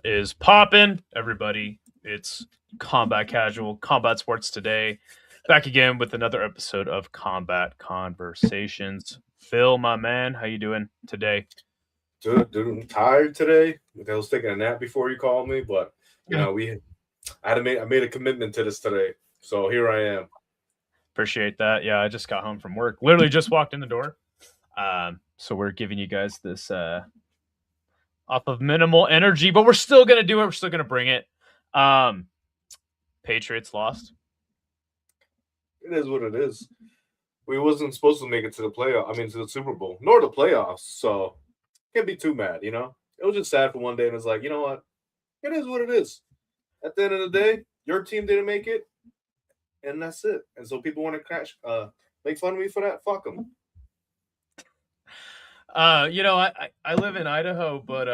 What is poppin', everybody? It's Combat Casual, Combat Sports Today. Back again with another episode of Combat Conversations. Phil, my man, how you doing today? Dude, I'm tired today. I was taking a nap before you called me, but Yeah. I made a commitment to this today, so here I am. Appreciate that. Yeah, I just got home from work. Literally just walked in the door. So we're giving you guys this off of minimal energy, but we're still gonna do it. We're still gonna bring it. Um, Patriots lost. It is what it is. We wasn't supposed to make it to the playoff. I mean, to the Super Bowl, nor the playoffs. So can't be too mad, you know. It was just sad for one day, and it's like, you know what? It is what it is. At the end of the day, your team didn't make it, and that's it. And so people want to make fun of me for that. Fuck them. I live in Idaho, but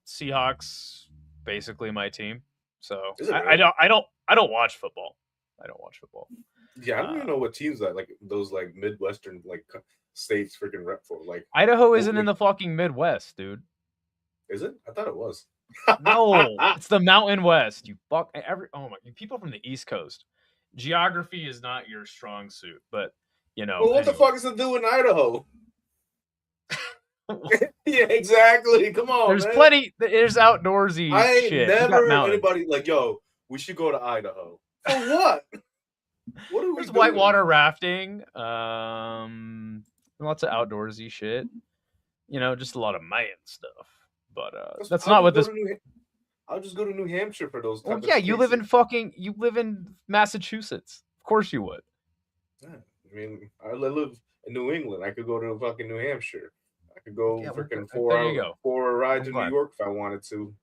Seahawks basically my team. So Is it I really? don't watch football. I don't watch football. Yeah, I don't Uh, even know what teams that like those like Midwestern like states freaking rep for. Like, Idaho what, isn't in like the fucking Midwest, dude. is it? I thought it was. No, it's the Mountain West. You fuck oh my people from the East Coast. Geography is not your strong suit, but Well, what the anyway. fuck is it do in Idaho? Yeah, exactly. Come on, There's man. plenty. There's outdoorsy I ain't shit. You never got heard mountains. anybody like, yo, we should go to Idaho. For what? What are we There's doing? whitewater rafting. Lots of outdoorsy shit. Just a lot of Mayan stuff. But that's I'll not just what go this. to I'll just go to New Hampshire for those Well, type of yeah, cases. you live in Massachusetts. Of course you would. Yeah, I mean, I live in New England. I could go to fucking New Hampshire. I could go Yeah, we're good. freaking There you go. four rides I'm in New glad. York if I wanted to.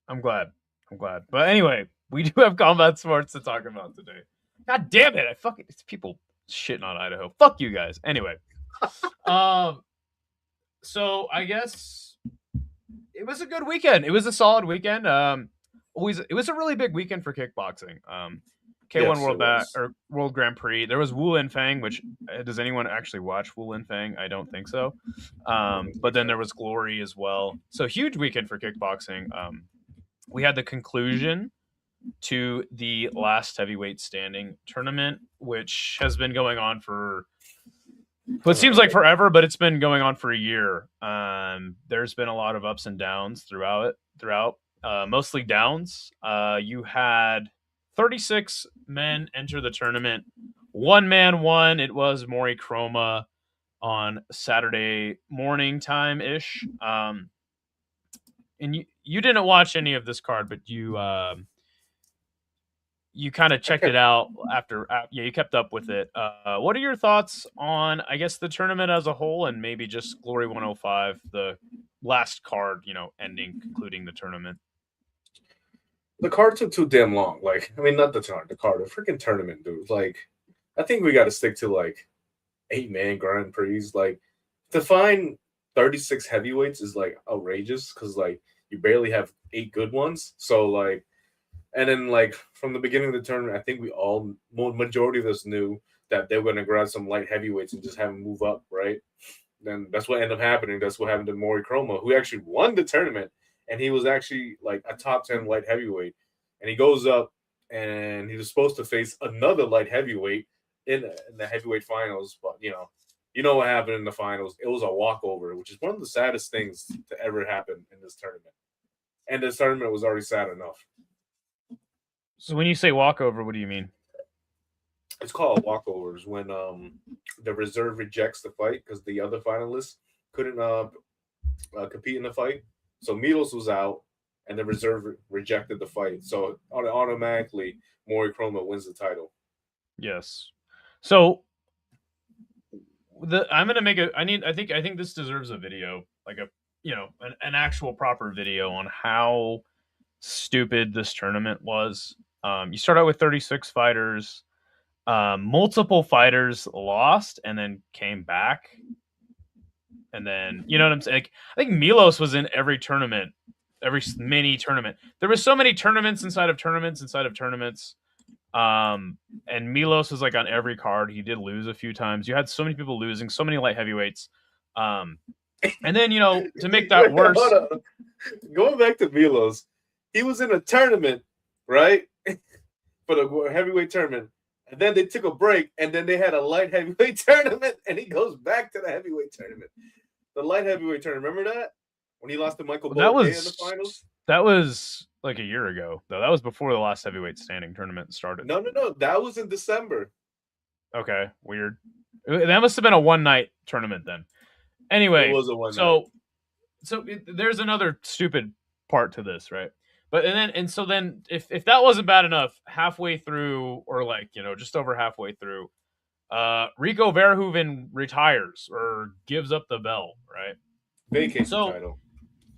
I'm glad. I'm glad. But anyway, we do have combat sports to talk about today. God damn it! It's people shitting on Idaho. Fuck you guys. Anyway, um, so I guess it was a good weekend. It was a solid weekend. It was a really big weekend for kickboxing. K-1 Yes, it was. World Grand Prix. There was Wu Lin Fang, which does anyone actually watch Wu Lin Fang? I don't think so. I don't But think then so. there was Glory as well. So huge weekend for kickboxing. We had the conclusion to the last heavyweight standing tournament, which has been going on for what seems like forever, but it's been going on for a year. There's been a lot of ups and downs throughout, mostly downs. You had 36 men enter the tournament. One man won. It was Mori Chroma on Saturday morning time ish. And you didn't watch any of this card, but you kind of I checked it kept out after. Yeah, you kept up with it. What are your thoughts on, I guess, the tournament as a whole, and maybe just Glory 105, the last card, ending, concluding the tournament? the card took too damn long. Like, I mean, not the card, the freaking tournament, dude. Like, I think we got to stick to like 8-man Grand Prix. Like, to find 36 heavyweights is like outrageous because like you barely have 8 good ones. So like, and then like from the beginning of the tournament, I think we all majority of us knew that they were going to grab some light heavyweights and just have them move up, right? Then that's what ended up happening. That's what happened to Mori Chroma, who actually won the tournament, and he was actually like a top 10 light heavyweight. And he goes up, and he was supposed to face another light heavyweight in the heavyweight finals, but you know what happened in the finals. It was a walkover, which is one of the saddest things to ever happen in this tournament. And this tournament was already sad enough. So when you say walkover, what do you mean? It's called walkovers when the reserve rejects the fight because the other finalists couldn't compete in the fight. So Milos was out, and the reserve rejected the fight. So automatically, Mori Chroma wins the title. Yes. So I'm gonna make a. I think this deserves a video, like a an actual proper video on how stupid this tournament was. You start out with 36 fighters. Multiple fighters lost and then came back. And then, you know what I'm saying? Like, I think Milos was in every tournament, every mini tournament. There was so many tournaments inside of tournaments inside of tournaments. And Milos was like on every card. He did lose a few times. You had so many people losing, so many light heavyweights. Um, And then, to make that Wait, worse, hold on. Going back to Milos, he was in a tournament, right? For the heavyweight tournament. And then they took a break, and then they had a light heavyweight tournament, and he goes back to the heavyweight tournament. The light heavyweight tournament, remember that? When he lost to Michael that Bolte in the finals? was like a year ago, though. That was before the last heavyweight standing tournament started. No. That was in December. Okay, weird. That must have been a one-night tournament then. Anyway, It was a one night. So there's another stupid part to this, right? But so then if that wasn't bad enough, halfway through, or just over halfway through, Rico Verhoeven retires or gives up the belt, right? Vacates the So title.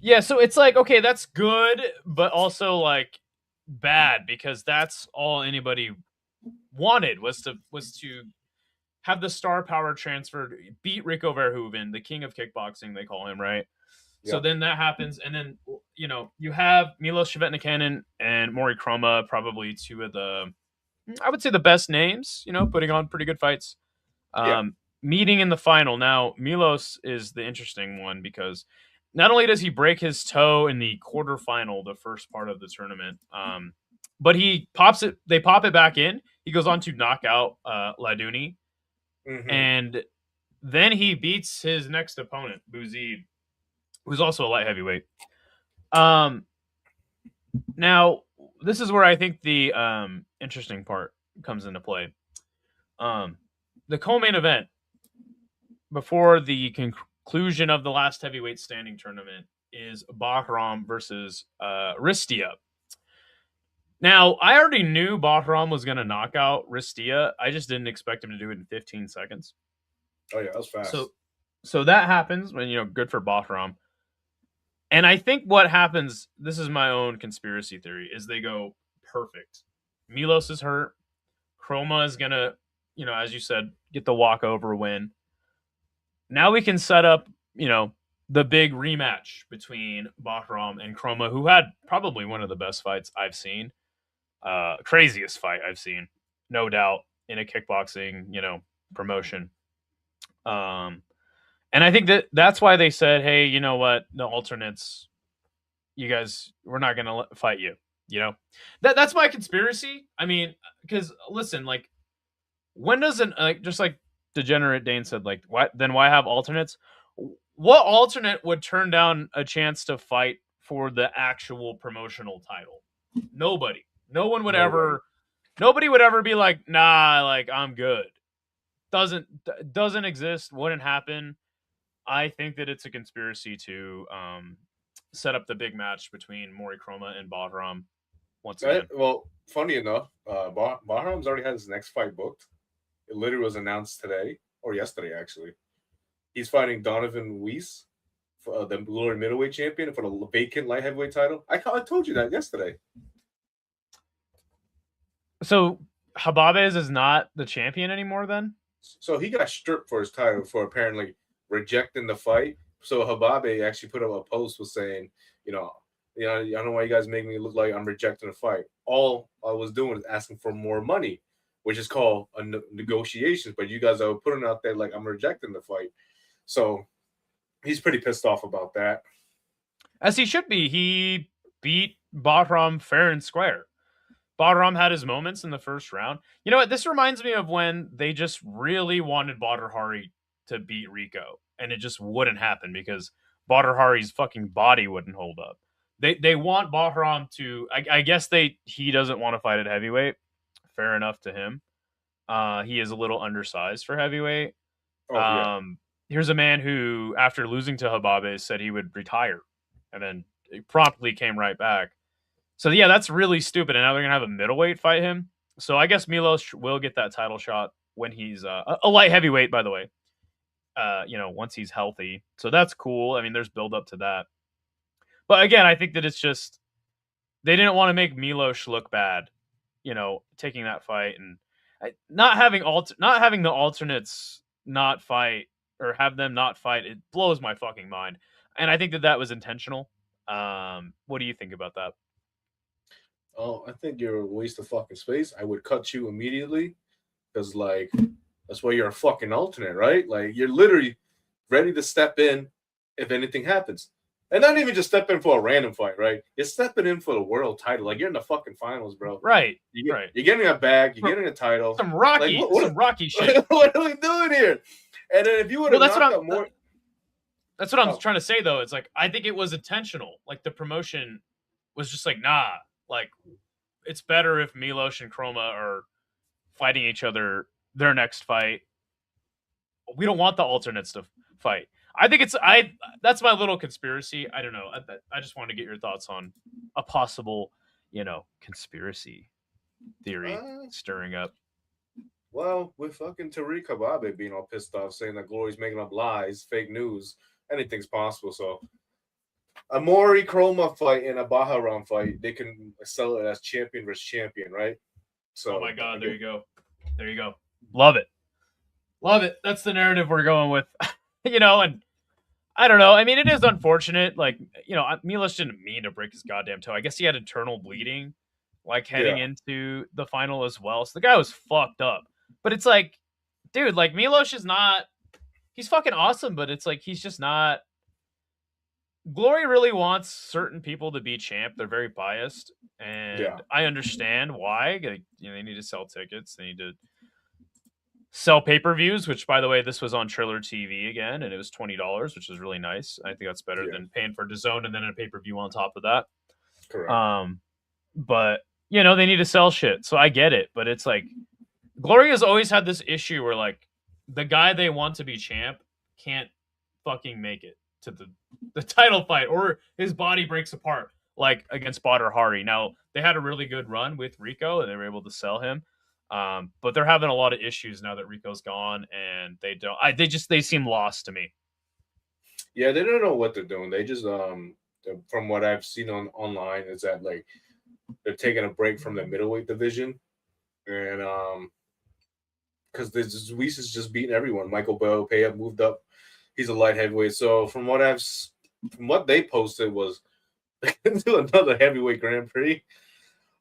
yeah, so it's like, okay, that's good, but also like bad, because that's all anybody wanted was to have the star power transferred, beat Rico Verhoeven, the king of kickboxing, they call him, right? So Yep. then that happens, and then you have Milos Shvetnikanen and Mori Kroma, probably two of the, I would say, the best names, putting on pretty good fights. Yeah. Meeting in the final. Now, Milos is the interesting one, because not only does he break his toe in the quarterfinal, the first part of the tournament, but he pops it. They pop it back in. He goes on to knock out Laduni, and then he beats his next opponent, Bouzid, who's also a light heavyweight. Now, this is where I think the interesting part comes into play. The co-main event before the conclusion of the last heavyweight standing tournament is Bahram versus Ristia. Now, I already knew Bahram was going to knock out Ristia. I just didn't expect him to do it in 15 seconds. Oh yeah, that was fast. So that happens when, good for Bahram. And I think what happens, this is my own conspiracy theory, is they go, perfect. Milos is hurt. Kroma is going to, as you said, get the walkover win. Now we can set up, the big rematch between Bahram and Kroma, who had probably one of the best fights I've seen. Craziest fight I've seen, no doubt, in a kickboxing, promotion. And I think that's why they said, hey, you know what? The alternates, you guys, we're not going to fight you. That's my conspiracy. I mean, because listen, like, when doesn't, like, just like Degenerate Dane said, like, why have alternates? What alternate would turn down a chance to fight for the actual promotional title? Nobody. No one would ever. Nobody would ever be like, nah, like, I'm good. Doesn't exist. Wouldn't happen. I think that it's a conspiracy to set up the big match between Mori Kroma and Bahram once again. Well, funny enough, Bahram's already had his next fight booked. It literally was announced today or yesterday, actually. He's fighting Donovan Weiss, for the glory middleweight champion, for the vacant light heavyweight title. I told you that yesterday. So Hababez is not the champion anymore then? So he got stripped for his title for apparently rejecting the fight. So Hababe actually put up a post was saying, I don't know why you guys make me look like I'm rejecting the fight. All I was doing is asking for more money, which is called a negotiations. But you guys are putting out there like I'm rejecting the fight. So he's pretty pissed off about that. As he should be. He beat Bahram fair and square. Bahram had his moments in the first round. You know what? This reminds me of when they just really wanted Badr Hari to beat Rico, and it just wouldn't happen because Badr Hari's fucking body wouldn't hold up. They want Bahram to. I guess he doesn't want to fight at heavyweight. Fair enough to him. He is a little undersized for heavyweight. Oh, yeah. Here's a man who, after losing to Hababe, said he would retire, and then promptly came right back. So yeah, that's really stupid. And now they're gonna have a middleweight fight him. So I guess Milos will get that title shot when he's a light heavyweight, by the way. Once he's healthy. So that's cool. I mean, there's build up to that. But again, I think that it's just they didn't want to make Milos look bad, taking that fight and not having the alternates not fight or have them not fight. It blows my fucking mind. And I think that was intentional. What do you think about that? Oh, I think you're a waste of fucking space. I would cut you immediately because, like, that's why you're a fucking alternate, right? Like, you're literally ready to step in if anything happens. And not even just step in for a random fight, right? You're stepping in for the world title. Like you're in the fucking finals, bro. Right. Right. You're getting a bag, you're getting a title. Some Like some Rocky shit. what are we doing here? And then if you would Well, have knocked out more, that's what I'm trying to say though. It's like I think it was intentional. Like the promotion was just like, nah, like it's better if Milos and Chroma are fighting each other their next fight. We don't want the alternates to fight. I think that's my little conspiracy. I don't know. I just want to get your thoughts on a possible, conspiracy theory stirring up. well, with fucking Tariq Kababe being all pissed off, saying that Glory's making up lies, fake news, anything's possible. So a Mori Chroma fight and a Baharam fight, they can sell it as champion versus champion, right? So oh my god, there you go. There you go. Love it. Love it. That's the narrative we're going with. And I don't know. I mean, it is unfortunate. Like, Milos didn't mean to break his goddamn toe. I guess he had internal bleeding, like heading into the final as well. So the guy was fucked up. But it's like, dude, like Milos is not. He's fucking awesome, but it's like he's just not. Glory really wants certain people to be champ. They're very biased, and I understand why. They need to sell tickets. They need to sell pay-per-views, which, by the way, this was on Triller TV again, and it was $20, which is really nice. I think that's better than paying for DAZN and then a pay-per-view on top of that. Correct. But they need to sell shit, so I get it. But it's like Glory has always had this issue where like the guy they want to be champ can't fucking make it to the title fight, or his body breaks apart, like against Badr Hari. Now they had a really good run with Rico, and they were able to sell him. But they're having a lot of issues now that Rico's gone, and they seem lost to me. Yeah, they don't know what they're doing. They just from what I've seen online is that like they're taking a break from the middleweight division, and because Luis is just beating everyone. Michael Bell Paya moved up; he's a light heavyweight. So from what they posted was they're gonna do another heavyweight Grand Prix.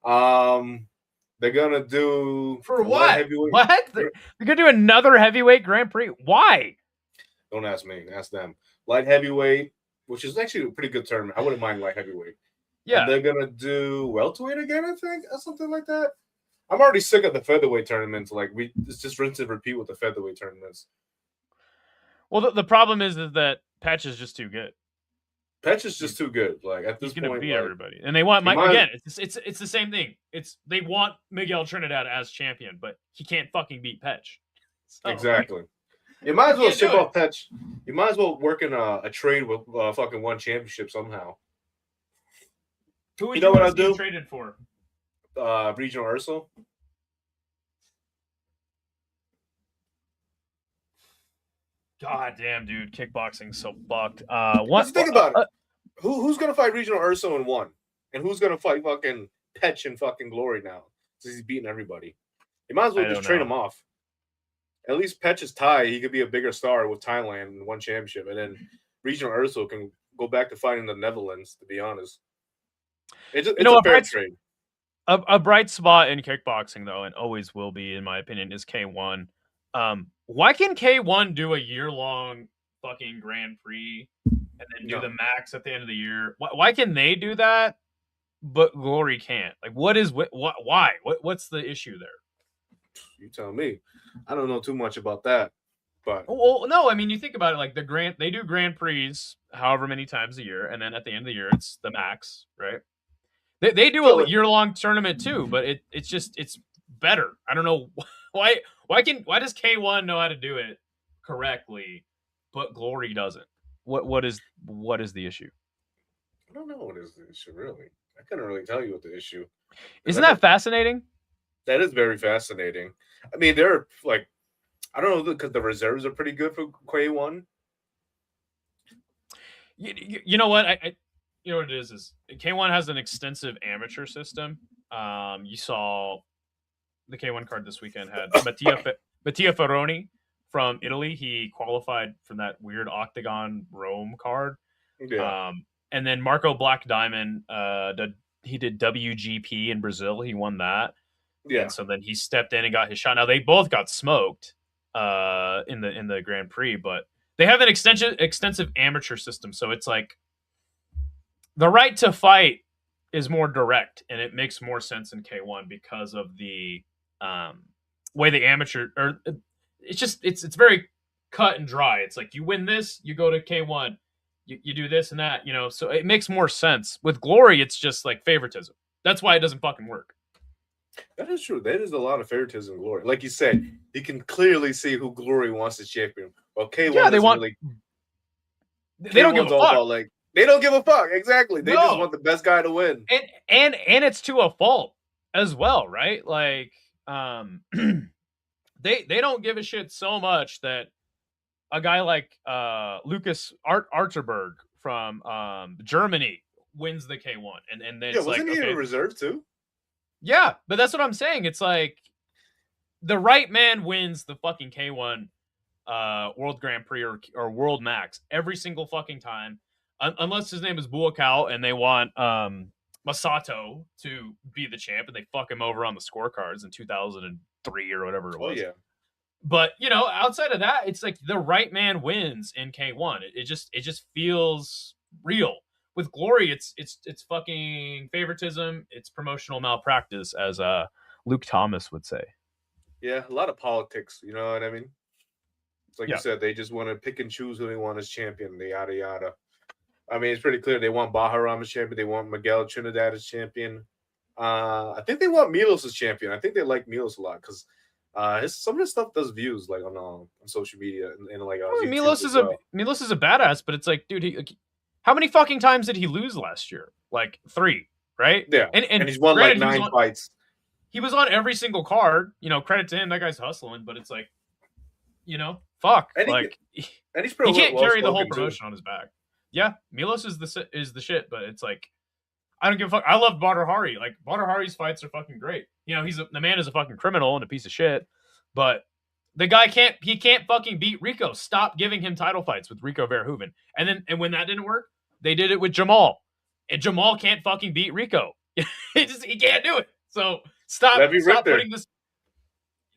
They're gonna do for what? What? They're gonna do another heavyweight Grand Prix? Why? Don't ask me. Ask them. Light heavyweight, which is actually a pretty good tournament. I wouldn't mind light heavyweight. Yeah, and they're gonna do welterweight again, I think, or something like that. I'm already sick of the featherweight tournaments. Like it's just rinse and repeat with the featherweight tournaments. Well, the problem is that Patch is just too good. Patch is just too good. Like at this point, he's gonna beat like, everybody, and they want again. It's the same thing. They want Miguel Trinidad as champion, but he can't fucking beat Patch. So, exactly. You might as well ship off Patch. You might as well work in a trade with fucking one championship somehow. Who would you know what I'll do? Traded for regional Urso. God damn, dude, kickboxing's so fucked. Think about it. Who's gonna fight regional Urso in one, and who's gonna fight fucking Petch and fucking Glory now? Since he's beating everybody, you might as well just trade him off. At least Petch is Thai. He could be a bigger star with Thailand and one championship, and then regional Urso can go back to fighting the Netherlands. To be honest, it's a fair trade. A bright spot in kickboxing, though, and always will be, in my opinion, is K-1. Why can K-1 do a year-long fucking Grand Prix and then do the max at the end of the year? Why can they do that, but Glory can't? Like, why? What's the issue there? You tell me. I don't know too much about that, but well, no. I mean, you think about it. Like they do Grand Prix however many times a year, and then at the end of the year, it's the max, right? They do a year-long tournament too, but it's better. I don't know why does K-1 know how to do it correctly, but Glory doesn't? What is the issue? I don't know what is the issue really. I couldn't really tell you what the issue. Isn't that fascinating? That is very fascinating. I mean, they're like, I don't know, because the reserves are pretty good for K-1. You know what? You know what it is K-1 has an extensive amateur system. You saw the K-1 card this weekend had Mattia Ferroni from Italy. He qualified from that weird Octagon Rome card. Yeah. And then Marco Black Diamond, he did WGP in Brazil. He won that. Yeah. And so then he stepped in and got his shot. Now they both got smoked in the Grand Prix, but They have an extensive amateur system, so it's like the right to fight is more direct, and it makes more sense in K1 because of the um, way the amateur or it's very cut and dry. It's like you win this, you go to K1, you do this and that, so it makes more sense. With Glory, it's just like favoritism. That's why it doesn't fucking work. That is true. That is a lot of favoritism, Glory. Like you said, you can clearly see who Glory wants to champion. Well, K1 Yeah, they want. really. They don't give a fuck. About, like, they don't give a fuck. Exactly. They just want the best guy to win. And it's to a fault as well, right? Like, they don't give a shit so much that a guy like Lucas Arterberg from Germany wins the K1, and then it's wasn't like, he okay, in reserve too? Yeah, but that's what I'm saying. It's like the right man wins the fucking K1 World Grand Prix or World Max every single fucking time, unless his name is Buakaw and they want Masato to be the champ and they fuck him over on the scorecards in 2003 or whatever it was. Oh yeah. But outside of that, it's like the right man wins in K1. It just feels real. With Glory, it's fucking favoritism. It's promotional malpractice, as Luke Thomas would say. Yeah, a lot of politics. You know what I mean? It's like you said, they just want to pick and choose who they want as champion. The yada yada. I mean, it's pretty clear they want Baharam as champion. They want Miguel Trinidad as champion. I think they want Milos as champion. I think they like Milos a lot because some of his stuff does views like on social media and like Milos is a badass, but it's like, dude, how many fucking times did he lose last year? Like 3, right? Yeah, and he's won like 9 fights. He was on every single card. Credit to him. That guy's hustling, but it's like, fuck. And he pretty can't carry the whole promotion on his back. Yeah, Milos is the shit, but it's like, I don't give a fuck. I love Badr Hari. Like, Badr Hari's fights are fucking great. The man is a fucking criminal and a piece of shit, but the guy can't fucking beat Rico. Stop giving him title fights with Rico Verhoeven. And when that didn't work, they did it with Jamal. And Jamal can't fucking beat Rico. he can't do it. So stop putting this.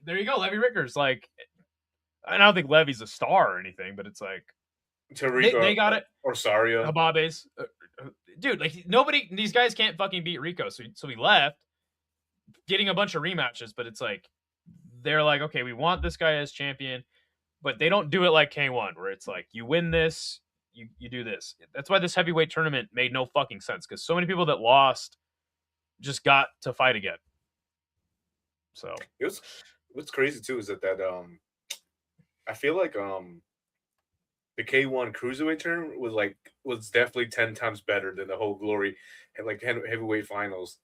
There you go, Levy Ricker's like, I don't think Levy's a star or anything, but it's like they got it. Or Saria. Hababes. Dude, like these guys can't fucking beat Rico. So he left, getting a bunch of rematches, but it's like, they're like, okay, we want this guy as champion, but they don't do it like K1, where it's like, you win this, you do this. That's why this heavyweight tournament made no fucking sense, because so many people that lost just got to fight again. So what's crazy too is that I feel like the K1 cruiserweight tournament was definitely 10 times better than the whole Glory and like heavyweight finals.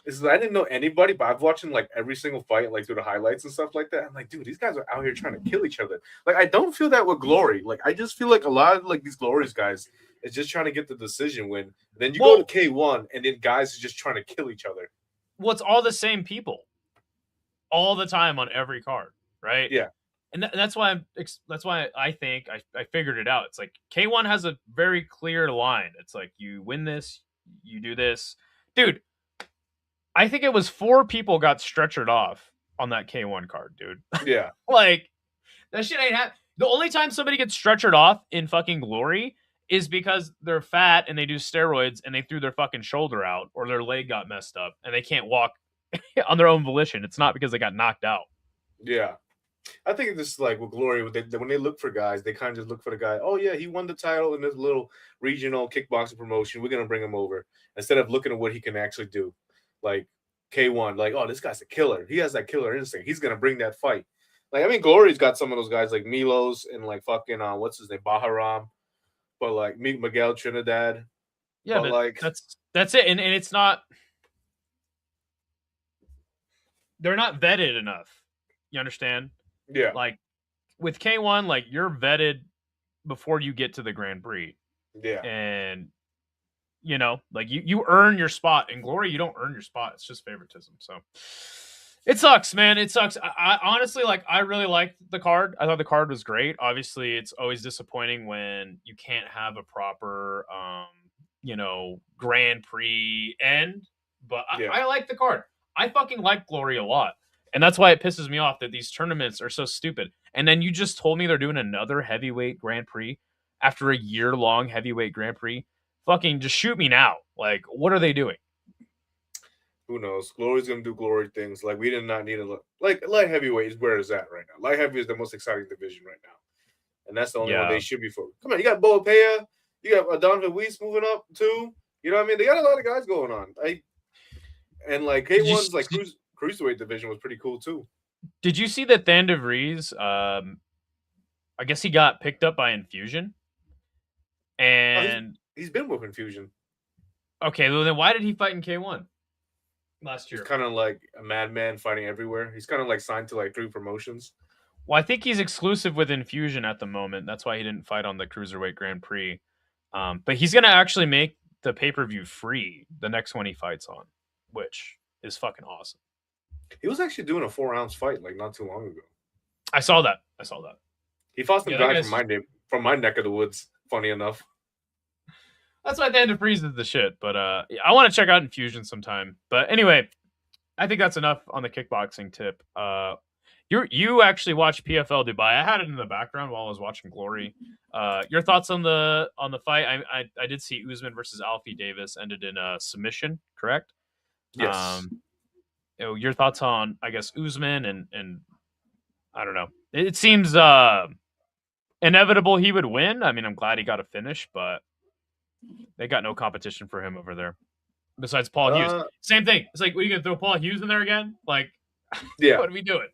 I didn't know anybody, but I've watching like every single fight, like through the highlights and stuff like that. I'm like, dude, these guys are out here trying to kill each other. Like, I don't feel that with Glory. Like, I just feel like a lot of like these Glorious guys is just trying to get the decision win. Then you go to K1, and then guys are just trying to kill each other. Well, it's all the same people, all the time on every card, right? Yeah, and that's why I think I figured it out. It's like K1 has a very clear line. It's like, you win this, you do this, dude. I think it was 4 people got stretchered off on that K1 card, dude. Yeah. Like, that shit ain't happening. The only time somebody gets stretchered off in fucking Glory is because they're fat and they do steroids and they threw their fucking shoulder out or their leg got messed up and they can't walk on their own volition. It's not because they got knocked out. Yeah. I think this is like with Glory, when they look for guys, they kind of just look for the guy. Oh, yeah, he won the title in this little regional kickboxing promotion. We're going to bring him over instead of looking at what he can actually do. Like K1, like, oh, this guy's a killer. He has that killer instinct. He's gonna bring that fight. Like, I mean, Glory's got some of those guys like Milos and like fucking what's his name, Baharam, but like Miguel Trinidad. Yeah, but like that's it, and it's not. They're not vetted enough. You understand? Yeah. Like with K1, like you're vetted before you get to the Grand Prix. Yeah. And like you earn your spot. In Glory, you don't earn your spot. It's just favoritism. So it sucks, man. It sucks. I honestly, like, I really liked the card. I thought the card was great. Obviously, it's always disappointing when you can't have a proper, Grand Prix end. But I like the card. I fucking like Glory a lot. And that's why it pisses me off that these tournaments are so stupid. and then you just told me they're doing another heavyweight Grand Prix after a year-long heavyweight Grand Prix. Fucking just shoot me now. Like, what are they doing? Who knows? Glory's gonna do glory things. Like we did not need a like light heavyweight is where it's at right now. Light heavy is the most exciting division right now, and that's the only one Yeah. they should be for. Come on, you got Boapea, you got Donovan Weiss moving up too. You know what I mean? They got a lot of guys going on. And like K-1's like cruiserweight division was pretty cool too. Did you see that Than DeVries? I guess he got picked up by Infusion. And he's been with Infusion. Okay, well then why did he fight in K-1 last year? He's kind of like a madman fighting everywhere. He's kind of like signed to like 3 promotions. Well, I think he's exclusive with Infusion at the moment. That's why he didn't fight on the Cruiserweight Grand Prix. But he's going to actually make the pay-per-view free, the next one he fights on, which is fucking awesome. He was actually doing a 4-ounce fight like not too long ago. I saw that. He fought some guy from my neck of the woods, funny enough. That's why Than DeVries is the shit. But I want to check out Infusion sometime. But anyway, I think that's enough on the kickboxing tip. You actually watched PFL Dubai. I had it in the background while I was watching Glory. Your thoughts on the fight? I did see Usman versus Alfie Davis ended in a submission, correct? Yes. Your thoughts on, I guess, Usman and I don't know. It seems inevitable he would win. I mean, I'm glad he got a finish, but they got no competition for him over there. Besides Paul Hughes. Same thing. It's like, what are you going to throw Paul Hughes in there again? Like, yeah. What are we doing?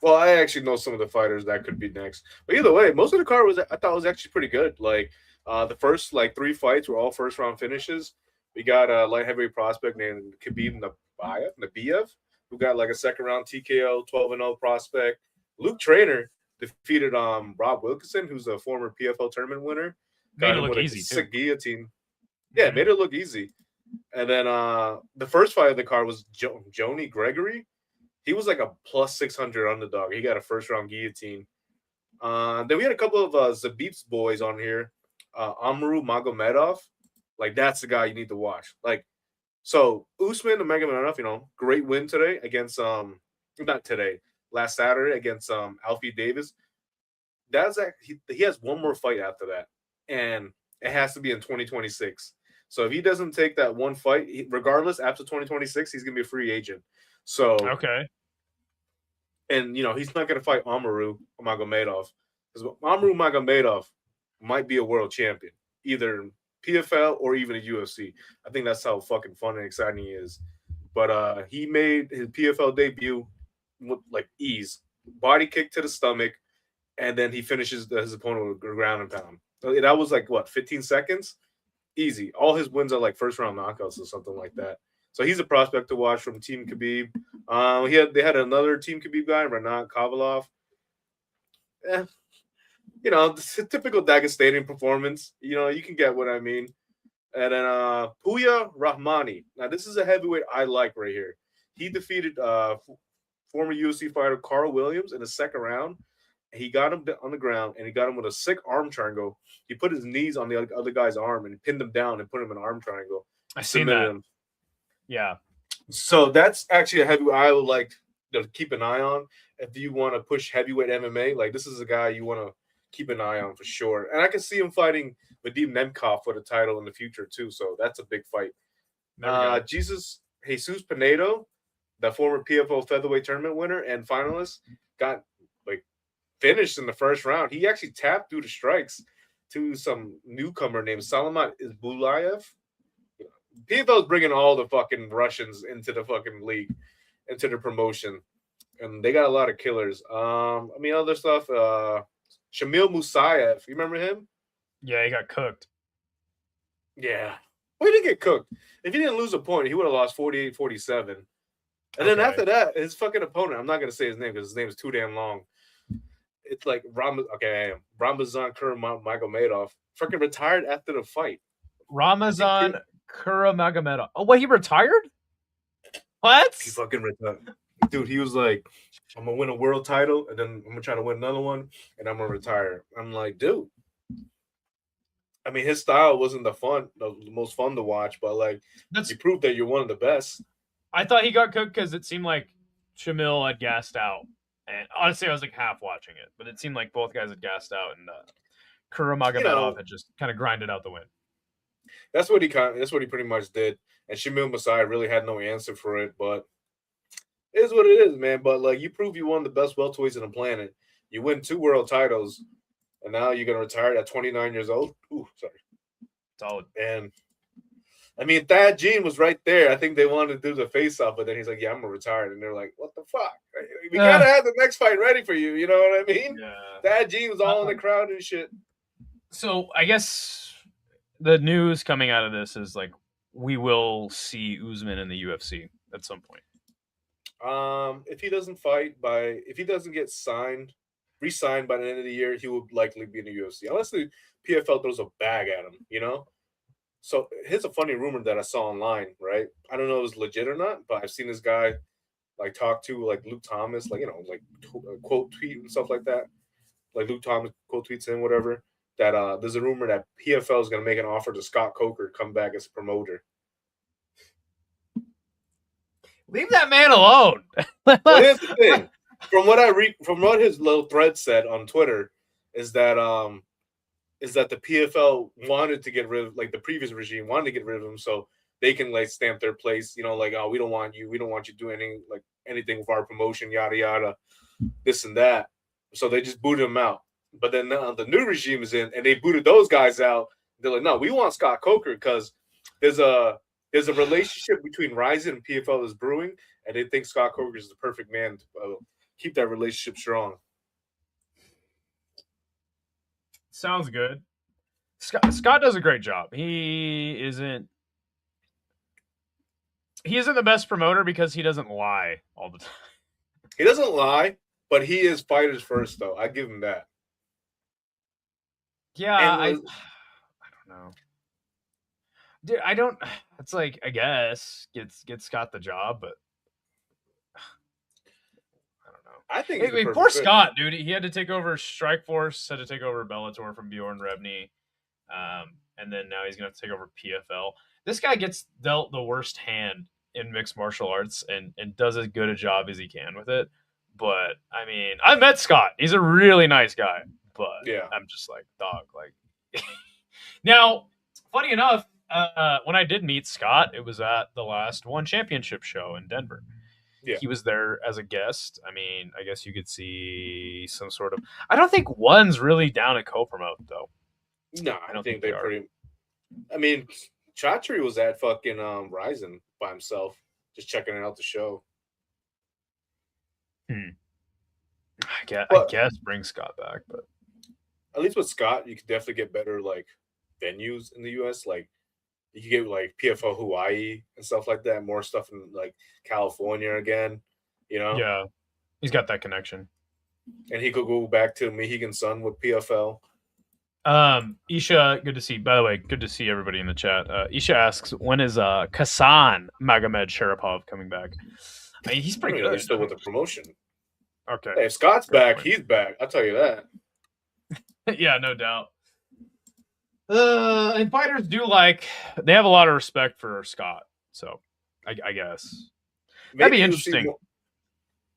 Well, I actually know some of the fighters that could be next. But either way, most of the card I thought was actually pretty good. Like the first 3 fights were all first round finishes. We got a light heavyweight prospect named Khabib Nabiev, who got like a second round TKO, 12-0 prospect. Luke Trainer defeated Rob Wilkinson, who's a former PFL tournament winner. Made it look easy too. Guillotine. Yeah, made it look easy. And then the first fight of the card was Joni Gregory. He was like a plus 600 underdog. He got a first round guillotine. Then we had a couple of Zabib's boys on here. Amaru Magomedov. Like, that's the guy you need to watch. Like, so Usman Magomedov, great win today against not today, last Saturday against Alfie Davis. He has one more fight after that, and it has to be in 2026. So if he doesn't take that one fight, regardless, after 2026, he's gonna be a free agent. So okay, and he's not gonna fight Amaru Magomedov because Amaru Magomedov might be a world champion, either PFL or even a UFC. I think that's how fucking fun and exciting he is. But he made his PFL debut with ease, body kick to the stomach, and then he finishes his opponent with ground and pound. That was 15 seconds, easy. All his wins are first round knockouts or something like that. So he's a prospect to watch from Team Khabib. They had another Team Khabib guy, Renat Kovalov. It's a typical Dagestanian performance. You can get what I mean. And then Puya Rahmani. Now, this is a heavyweight I like right here. He defeated former UFC fighter Carl Williams in the second round. He got him on the ground, and he got him with a sick arm triangle. He put his knees on the other guy's arm and pinned him down and put him in an arm triangle. I seen that. Him. Yeah. So that's actually a heavyweight I would like to keep an eye on if you want to push heavyweight MMA. This is a guy you want to keep an eye on for sure. And I can see him fighting Vadim Nemkov for the title in the future too. So that's a big fight. Jesus Pinedo, the former PFL featherweight tournament winner and finalist, got finished in the first round. He actually tapped through the strikes to some newcomer named Salamat Izbulayev. PFL is bringing all the fucking Russians into the fucking league, into the promotion, and they got a lot of killers. Other stuff. Shamil Musayev, you remember him? Yeah, he got cooked. Yeah. Well, he didn't get cooked. If he didn't lose a point, he would have lost 48-47. And then after that, his fucking opponent, I'm not going to say his name because his name is too damn long. It's Ramazan Kurmagomedov freaking retired after the fight. Ramazan Kurmagomedov. Oh, wait, he retired? What? He fucking retired. Dude, he was like, I'm going to win a world title, and then I'm going to try to win another one, and I'm going to retire. I'm like, dude. I mean, his style wasn't the most fun to watch, but you proved that you're one of the best. I thought he got cooked because it seemed like Shamil had gassed out. And honestly, I was like half watching it, but it seemed like both guys had gassed out, and You Kuramagomedov know, had just kind of grinded out the win. that's what he pretty much did. And Shamil Masai really had no answer for it, but it is what it is, man. But like you prove you one of the best welterweights on the planet. You win 2 world titles, and now you're gonna retire at 29 years old. Ooh, sorry. Solid. And I mean, Thad Gene was right there. I think they wanted to do the face off, but then he's like, "Yeah, I'm gonna retire," and they're like, "What the fuck? We gotta have the next fight ready for you." You know what I mean? Yeah. Thad Gene was all in the crowd and shit. So I guess the news coming out of this is like we will see Usman in the UFC at some point. If he doesn't if he doesn't get re-signed by the end of the year, he will likely be in the UFC unless the PFL throws a bag at him. You know. So here's a funny rumor that I saw online. Right? I don't know if it's legit or not, but I've seen this guy like talk to like Luke Thomas, like like quote tweet and stuff like that. Like Luke Thomas quote tweets him, whatever. That there's a rumor that PFL is going to make an offer to Scott Coker to come back as a promoter. Leave that man alone. Well, here's the thing. From what I read, from what his little thread said on Twitter, is that the PFL wanted to get rid of, like the previous regime wanted to get rid of him, so they can like stamp their place. You know, like, oh, we don't want you doing anything with our promotion, yada yada, this and that. So they just booted him out. But then the new regime is in, and they booted those guys out. They're like, no, we want Scott Coker because there's a relationship between Ryzen and PFL is brewing, and they think Scott Coker is the perfect man to keep that relationship strong. Sounds good. Scott does a great job. He isn't the best promoter because he doesn't lie all the time. He doesn't lie, but he is fighters first, though. I give him that. Yeah, I don't know. Dude, I don't. It's like, I guess get Scott the job, but I don't know. I think poor Scott, dude. He had to take over Strikeforce, had to take over Bellator from Bjorn Rebney, and then now he's gonna have to take over PFL. This guy gets dealt the worst hand in mixed martial arts and does as good a job as he can with it. But I mean, I met Scott. He's a really nice guy. But yeah, I'm just like, dog. Like, now, funny enough, when I did meet Scott, it was at the last One Championship show in Denver. Yeah. He was there as a guest. I mean, I guess you could see some sort of. I don't think One's really down to co-promote though. No, I don't think they're pretty. I mean, Chatri was at fucking Ryzen by himself, just checking out the show. I guess bring Scott back, but at least with Scott, you could definitely get better like venues in the US. Like you could get like PFL Hawaii and stuff like that. More stuff in like California again. You know? Yeah, he's got that connection, and he could go back to Mohegan Sun with PFL. Isha, good to see. By the way, good to see everybody in the chat. Isha asks, when is Kasan Magomed Sharapov coming back? I mean, he's pretty good. He's still with the promotion. Okay. Hey, if Scott's back, he's back. I'll tell you that. Yeah, no doubt. And fighters they have a lot of respect for Scott. So, I guess. That'd be interesting.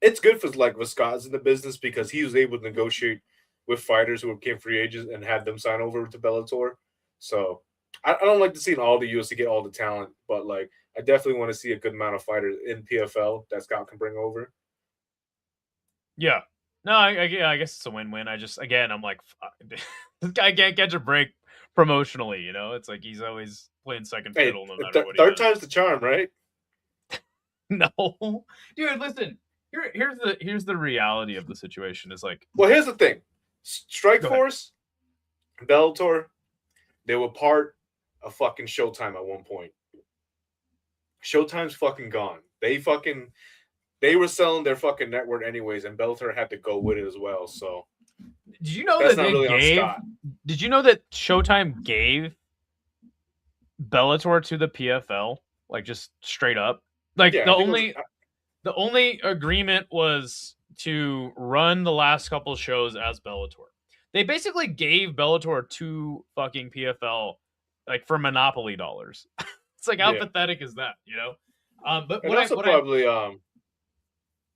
It's good for with Scott's in the business because he was able to negotiate with fighters who became free agents and had them sign over to Bellator. So I don't like to see all the UFC get all the talent, but like I definitely want to see a good amount of fighters in PFL that Scott can bring over. Yeah. No, I guess it's a win-win. I'm like, this guy can't catch a break promotionally, you know? It's like he's always playing second fiddle no matter what he does. Third time's the charm, right? No. Dude, listen. Here's the reality of the situation is like, well, here's the thing. Strikeforce, Bellator, they were part of fucking Showtime at one point. Showtime's fucking gone. They were selling their fucking network anyways, and Bellator had to go with it as well. So, did you know that they gave? Did you know that Showtime gave Bellator to the PFL, like just straight up? Like the only agreement was to run the last couple shows as Bellator. They basically gave Bellator to fucking PFL, like for monopoly dollars. It's like how pathetic is that, you know? But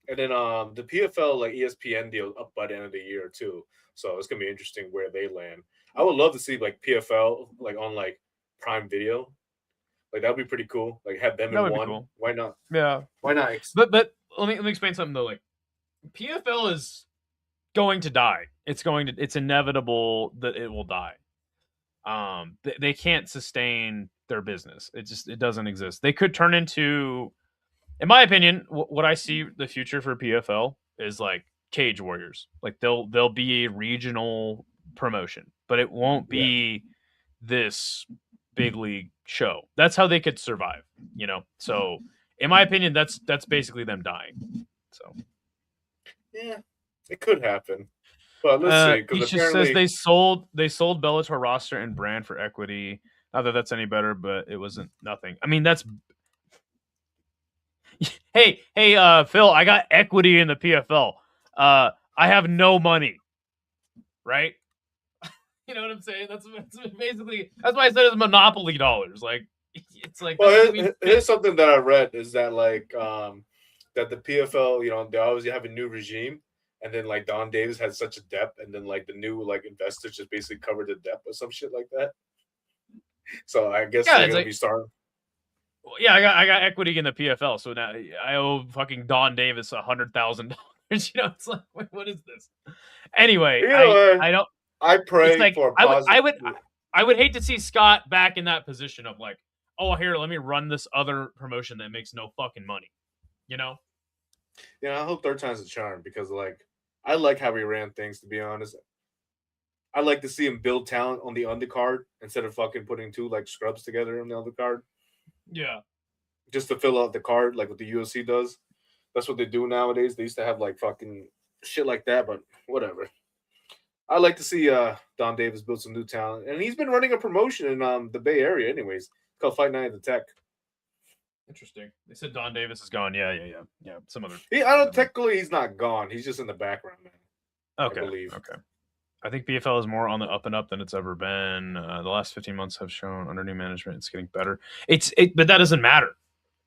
And then the PFL like ESPN deal up by the end of the year too. So it's gonna be interesting where they land. I would love to see like PFL like on like Prime Video. Like that'd be pretty cool. Like have them That in would be one. cool. Why not? Yeah, Why not? but let me explain something though. Like PFL is going to die. It's inevitable that it will die. They can't sustain their business. It doesn't exist. They could turn into, in my opinion, what I see the future for PFL is like Cage Warriors. Like they'll be a regional promotion, but it won't Yeah. be this big league show. That's how they could survive, you know. So, in my opinion, that's basically them dying. So, Yeah. It could happen. But let's see, because he just says apparently they sold Bellator roster and brand for equity. Not that that's any better, but it wasn't nothing. I mean, that's hey, Phil, I got equity in the PFL. I have no money, right? You know what I'm saying? That's basically that's why I said it's monopoly dollars. Like it's like that doesn't mean here's something that I read is that like that the PFL, they always have a new regime, and then like Don Davis had such a depth, and then like the new like investors just basically covered the depth or some shit like that. So I guess yeah. they're It's gonna like be starting. yeah, I got equity in the PFL, so now I owe fucking Don Davis $100,000. You know, it's like what is this? Anyway, Either way, I don't. I It's pray like for a I would I positive. would I would hate to see Scott back in that position of like, oh here, let me run this other promotion that makes no fucking money. You know? I hope third time's a charm because like I like how he ran things. To be honest, I like to see him build talent on the undercard instead of fucking putting two like scrubs together on the undercard Yeah. just to fill out the card like what the UFC does. That's what they do nowadays. They used to have like fucking shit like that, but whatever. I like to see Don Davis build some new talent, and he's been running a promotion in the Bay Area, anyways. It's called Fight Night at the Tech. Interesting. They said Don Davis is gone. Yeah. Some other. I don't technically he's not gone. He's just in the background, man. I Okay. believe. Okay. I think PFL is more on the up and up than it's ever been. The last 15 months have shown under new management it's getting better. But that doesn't matter.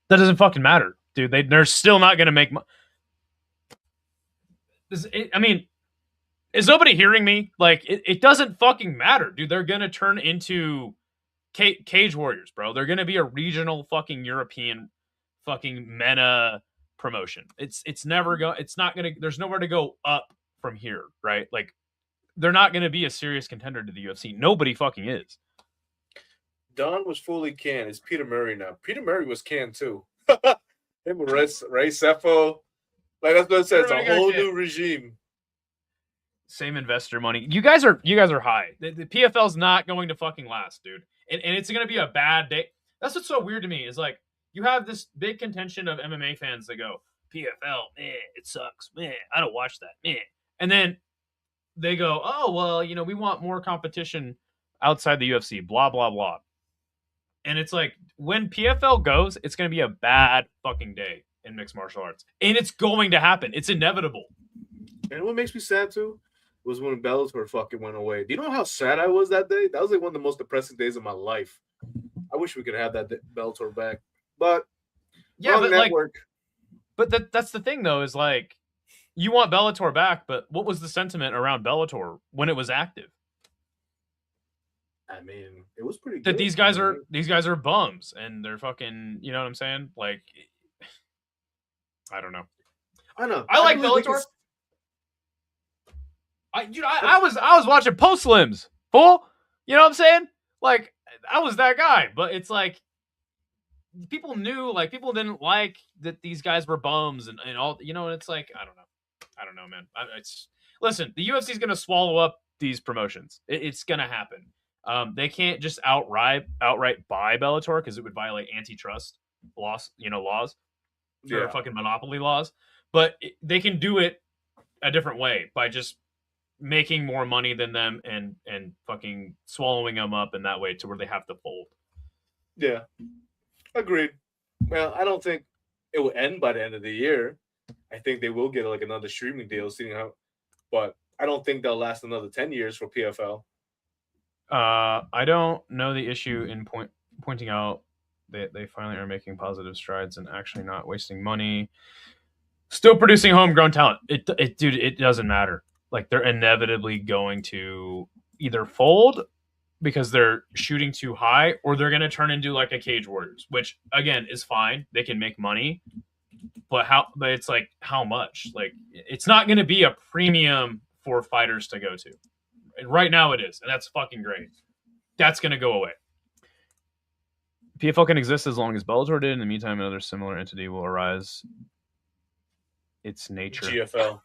That doesn't fucking matter, dude. They're still not going to make. I mean, is nobody hearing me? Like, it doesn't fucking matter, dude. They're going to turn into Cage Warriors, bro. They're going to be a regional fucking European fucking MENA promotion. It's never go. It's not going to. There's nowhere to go up from here, right? Like, they're not going to be a serious contender to the UFC. Nobody fucking is. Don was fully canned. It's Peter Murray now. Peter Murray was canned too. Him with Ray Cepho. Like that's what it says. A whole new regime. Same investor money. You guys are high. The PFL's not going to fucking last, dude. And it's going to be a bad day. That's what's so weird to me is like you have this big contention of MMA fans that go PFL, man, it sucks, man. I don't watch that, man. And then they go, oh well, we want more competition outside the UFC. Blah blah blah. And it's like when PFL goes, it's going to be a bad fucking day in mixed martial arts, and it's going to happen. It's inevitable. And what makes me sad too was when Bellator fucking went away. Do you know how sad I was that day? That was like one of the most depressing days of my life. I wish we could have that Bellator back, but yeah, but network. That's the thing though, is like you want Bellator back, but what was the sentiment around Bellator when it was active? I mean, it was pretty good. That these guys are bums and they're fucking, you know what I'm saying? Like, I don't know. I know. I like Bellator. I was watching Post Slims, fool. You know what I'm saying? Like, I was that guy, but it's like people knew, like, people didn't like that these guys were bums and all, and it's like, I don't know, man. Listen, the UFC is going to swallow up these promotions. It's going to happen. They can't just outright buy Bellator because it would violate antitrust laws, or fucking monopoly laws. But they can do it a different way by just making more money than them and fucking swallowing them up in that way to where they have to fold. Yeah, agreed. Well, I don't think it will end by the end of the year. I think they will get like another streaming deal, seeing how, but I don't think they'll last another 10 years for PFL. I don't know the issue in pointing out that they finally are making positive strides and actually not wasting money. Still producing homegrown talent. Dude, it doesn't matter. Like they're inevitably going to either fold because they're shooting too high, or they're going to turn into like a Cage Warriors, which again is fine. They can make money, but how? But it's like how much? Like it's not going to be a premium for fighters to go to. And right now it is, and that's fucking great. That's going to go away. PFL can exist as long as Bellator did. In the meantime, another similar entity will arise. Its nature. GFL.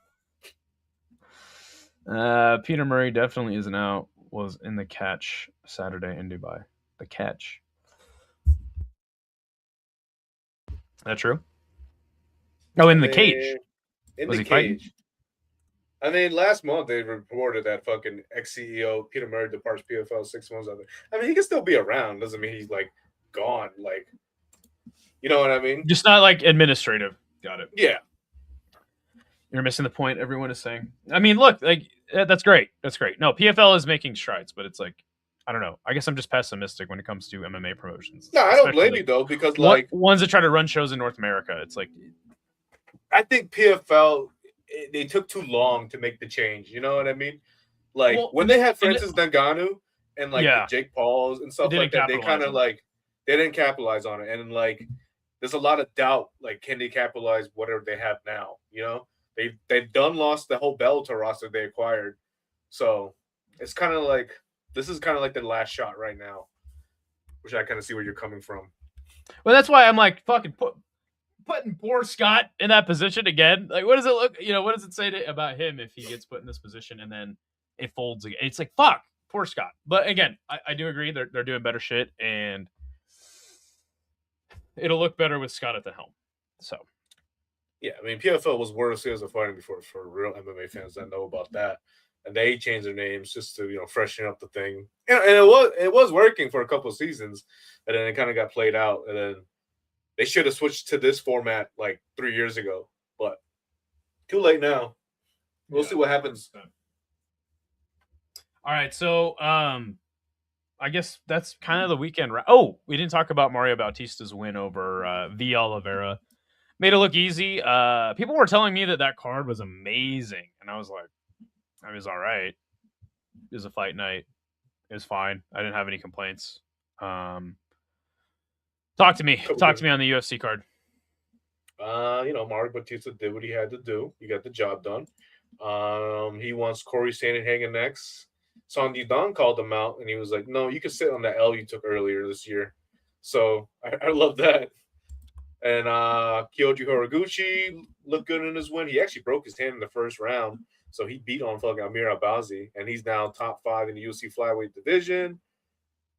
Peter Murray definitely isn't out. Was in the catch Saturday in Dubai. The catch. That true? Oh, in the cage. In Was the he fighting? cage. I mean, last month they reported that fucking ex-CEO Peter Murray departs PFL 6 months after. I mean, he can still be around. Doesn't mean he's like gone. Like, you know what I mean? Just not like administrative. Got it. Yeah. You're missing the point everyone is saying. I mean, look, like that's great. That's great. No, PFL is making strides, but it's like I don't know. I guess I'm just pessimistic when it comes to MMA promotions. No, I don't blame you though, because like ones that try to run shows in North America, it's like I think PFL they took too long to make the change. You know what I mean? Like when they had Francis Ngannou and like the Jake Pauls and stuff like that, they kind of like they didn't capitalize on it, and like there's a lot of doubt. Like, can they capitalize whatever they have now? You know, they've done lost the whole Bellator roster they acquired, so it's kind of like this is kind of like the last shot right now, which I kind of see where you're coming from. Well, that's why I'm like fucking putting poor Scott in that position again. Like, what does it look? You know, what does it say about him if he gets put in this position and then it folds again? It's like fuck, poor Scott. But again, I do agree they're doing better shit, and it'll look better with Scott at the helm. So, yeah, I mean, PFL was World Series of Fighting before for real MMA fans that know about that, and they changed their names just to freshen up the thing. And it was working for a couple of seasons, and then it kind of got played out, and then they should have switched to this format like 3 years ago, but too late now. We'll see what happens. All right, so I guess that's kind of the weekend. Oh, we didn't talk about Mario Bautista's win over V. Oliveira. Made it look easy. People were telling me that card was amazing, and I was like, I was all right. It was a fight night. It was fine. I didn't have any complaints. Talk to me. Talk to me on the UFC card. Mario Bautista did what he had to do. He got the job done. He wants Corey Sandhagen next. Sandy Don called him out, and he was like, "No, you can sit on the L you took earlier this year." So I love that. And Kyoji Horiguchi looked good in his win. He actually broke his hand in the first round, so he beat on fucking Amir Albazi, and he's now top 5 in the UFC flyweight division.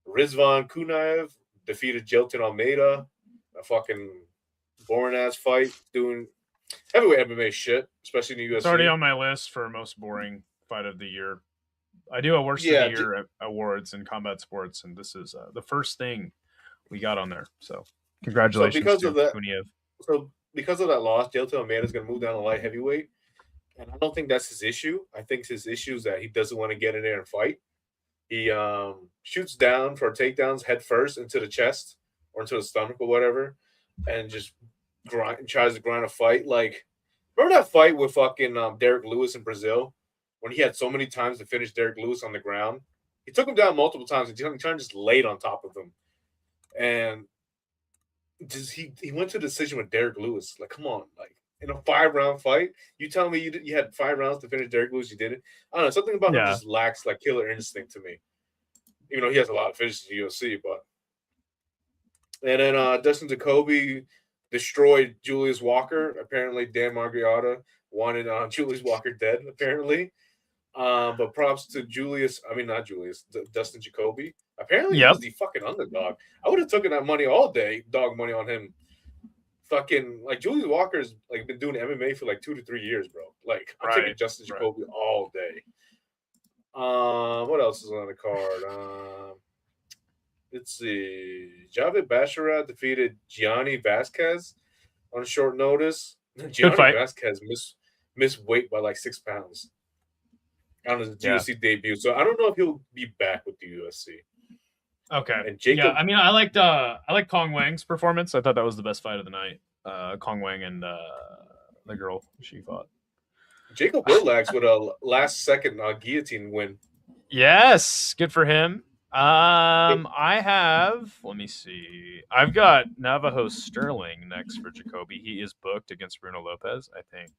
Rizvan Kunaev defeated Jilton Almeida, a fucking boring ass fight, doing heavyweight MMA shit, especially in the UFC. It's already on my list for most boring fight of the year. I do a worst of the year awards in combat sports, and this is the first thing we got on there. So congratulations to Kunaev. So because of that loss, Jilton Almeida is going to move down to light heavyweight, and I don't think that's his issue. I think his issue is that he doesn't want to get in there and fight. He shoots down for takedowns head first into the chest or into the stomach or whatever, and just tries to grind a fight. Like, remember that fight with fucking Derek Lewis in Brazil when he had so many times to finish Derek Lewis on the ground? He took him down multiple times. He trying to just laid on top of him, and he went to the decision with Derek Lewis. Like, come on, like in a 5-round fight, you tell me you had 5 rounds to finish Derek Lewis, you did it. I don't know, something about him just lacks like killer instinct to me. Even though he has a lot of finishes in the UFC, but and then Dustin Jacoby destroyed Julius Walker. Apparently, Dan Margiotta wanted Julius Walker dead. Apparently, but props to Dustin Jacoby. Apparently, he was the fucking underdog. I would have taken that money all day, dog money on him. Fucking like Julius Walker's like been doing MMA for like 2 to 3 years, bro. Like I'm taking Justin Jacoby all day. What else is on the card? Let's see. Javid Basharat defeated Gianni Vasquez on short notice. Gianni Vasquez missed weight by like 6 pounds on his UFC debut. So I don't know if he'll be back with the UFC. Okay. And Jacob, I mean, I liked Kong Wang's performance. I thought that was the best fight of the night. Kong Wang and the girl she fought. Jacob Willax with a last-second guillotine win. Yes, good for him. I have. Let me see. I've got Navajo Sterling next for Jacoby. He is booked against Bruno Lopez. I think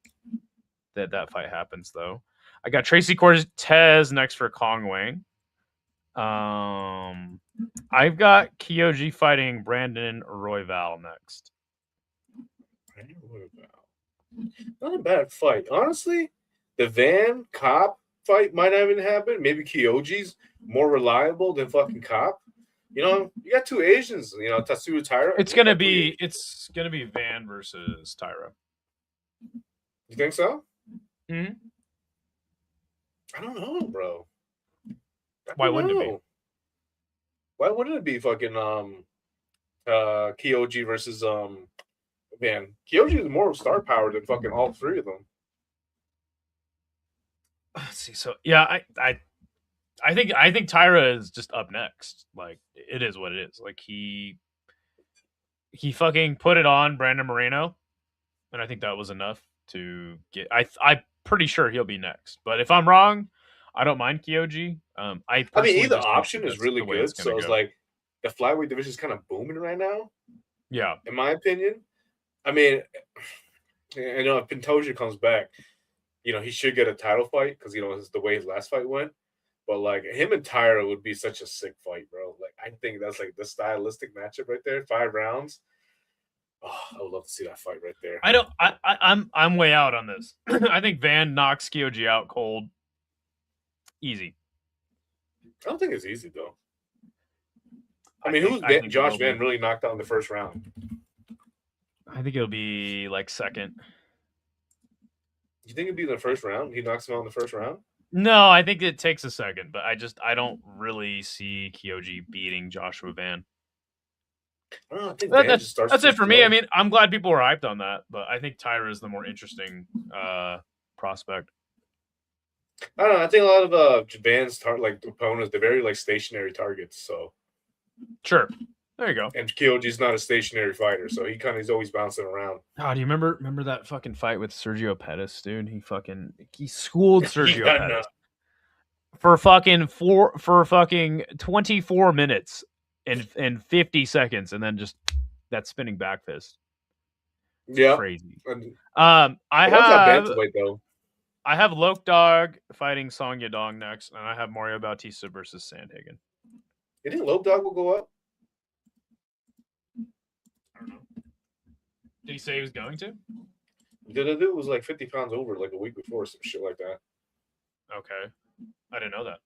that fight happens though. I got Tracy Cortez next for Kong Wang. I've got Kyoji fighting Brandon Royval next. Not a bad fight, honestly. The Van Cop fight might not even happen. Maybe Kyoji's more reliable than fucking Cop. You know, you got two Asians. You know, Tatsuya Taira. It's gonna be Van versus Tyra. You think so? Mm-hmm. I don't know, bro. Why wouldn't it be? Why wouldn't it be fucking Kyoji versus Van? Kyoji is more star power than fucking all three of them. Let's see. So yeah, I think Tyra is just up next. Like it is what it is. Like he fucking put it on Brandon Moreno, and I think that was enough to get. I'm pretty sure he'll be next. But if I'm wrong, I don't mind Kyoji. I mean, either option is really good. So it's go. like the flyweight division is kind of booming right now. Yeah, in my opinion. I mean, you know, if Pantoja comes back, you know, he should get a title fight because, you know, it's the way his last fight went. But, like, him and Tyra would be such a sick fight, bro. Like, I think that's, like, the stylistic matchup right there. 5 rounds. Oh, I would love to see that fight right there. I'm way out on this. I think Van knocks Kyoji out cold. Easy. I don't think it's easy, though. I mean, who's Josh Van really knocked out in the first round? I think it'll be like second. You think it'd be in the first round? He knocks him out in the first round? No, I think it takes a second, but I don't really see Kyoji beating Joshua Van. I don't know, I think Van just starts that's it for me. I mean, I'm glad people were hyped on that, but I think Tyra is the more interesting prospect. I don't know. I think a lot of Van's opponents, they're very like stationary targets. So sure. There you go. And Kyoji's not a stationary fighter, so he's always bouncing around. Oh, do you remember that fucking fight with Sergio Pettis, dude? He schooled Sergio Pettis for fucking 24 minutes and 50 seconds, and then just that spinning back fist. Yeah, crazy. I have Loke Dog fighting Song Yadong next, and I have Mario Bautista versus Sandhagen. You think Loke Dog will go up? I don't know. Did he say he was going to? The dude was like 50 pounds over like a week before, some shit like that. Okay. I didn't know that.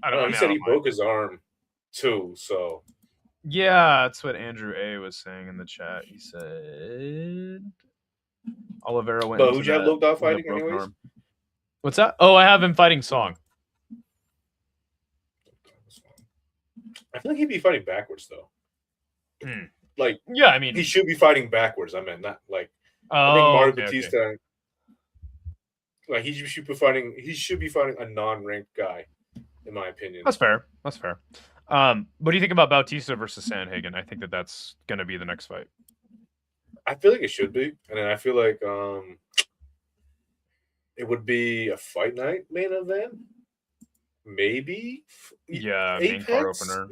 I don't know. He said he broke his arm too, so. Yeah, that's what Andrew A was saying in the chat. He said Oliveira went. But who'd you have Loke Dog fighting anyways? Arm. What's that? Oh, I have him fighting Song. I feel like he'd be fighting backwards though. Like, yeah, I mean, he should be fighting backwards. I mean, not like. I think Mario Bautista. Okay. Like he should be fighting a non-ranked guy, in my opinion. That's fair. What do you think about Bautista versus Sandhagen? I think that's going to be the next fight. I feel like it should be, and then I feel like it would be a fight night main event, maybe. Yeah, main card opener.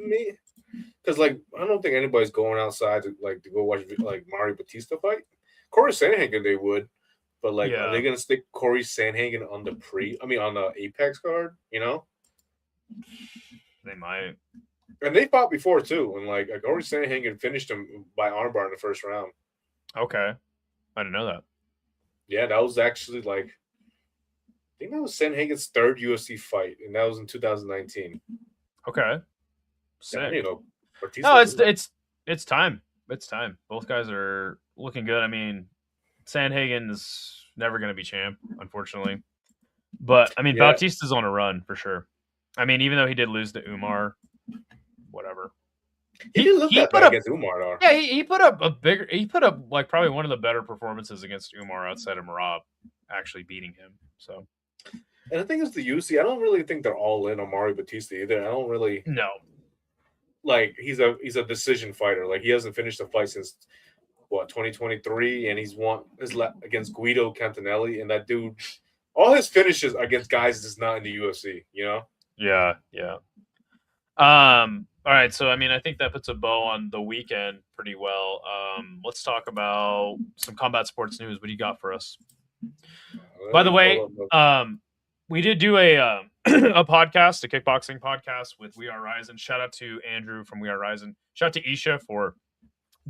Because like I don't think anybody's going outside to go watch like Mario Bautista fight. Corey Sandhagen they would, but like are they gonna stick Corey Sandhagen on the on the Apex card? You know, they might. And they fought before too, and like Corey Sandhagen finished him by armbar in the first round. Okay, I didn't know that. Yeah, that was actually like I think that was Sandhagen's third UFC fight, and that was in 2019. Okay. Sick. Yeah, you know, no, it's time. It's time. Both guys are looking good. I mean, Sandhagen's never going to be champ, unfortunately. But I mean, Bautista's on a run for sure. I mean, even though he did lose to Umar, whatever. He didn't look that bad against Umar, though. Yeah, he put up like probably one of the better performances against Umar outside of Merab actually beating him. So. And the thing is, the UFC, I don't really think they're all in on Mario Bautista either. I don't really. No. Like he's a decision fighter. Like he hasn't finished a fight since 2023, and he's won against Guido Cantonelli, and that dude, all his finishes against guys that's not in the UFC. Yeah. All right, so I mean, I think that puts a bow on the weekend pretty well. Let's talk about some combat sports news. What do you got for us? By the way, we did do a a podcast, a kickboxing podcast with We Are Rising. Shout out to Andrew from We Are Rising. Shout out to Isha for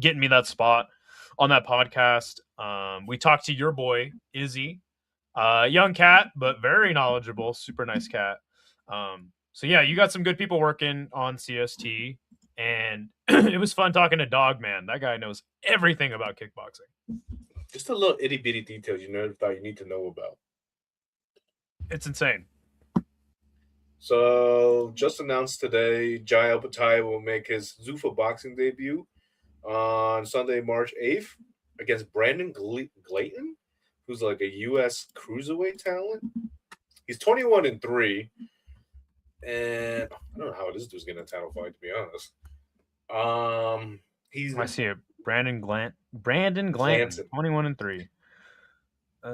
getting me that spot on that podcast. We talked to your boy Izzy, young cat, but very knowledgeable, super nice cat. So yeah, you got some good people working on CST, and it was fun talking to Dog Man. That guy knows everything about kickboxing. Just a little itty bitty details you never thought you need to know about. It's insane. So just announced today, Jai Alpatai will make his Zuffa boxing debut on Sunday, March 8th against Brandon Glayton, who's like a U.S. cruiserweight talent. He's 21-3. And I don't know how this dude's getting a title fight, to be honest. I see it. Brandon Glanton, 21-3.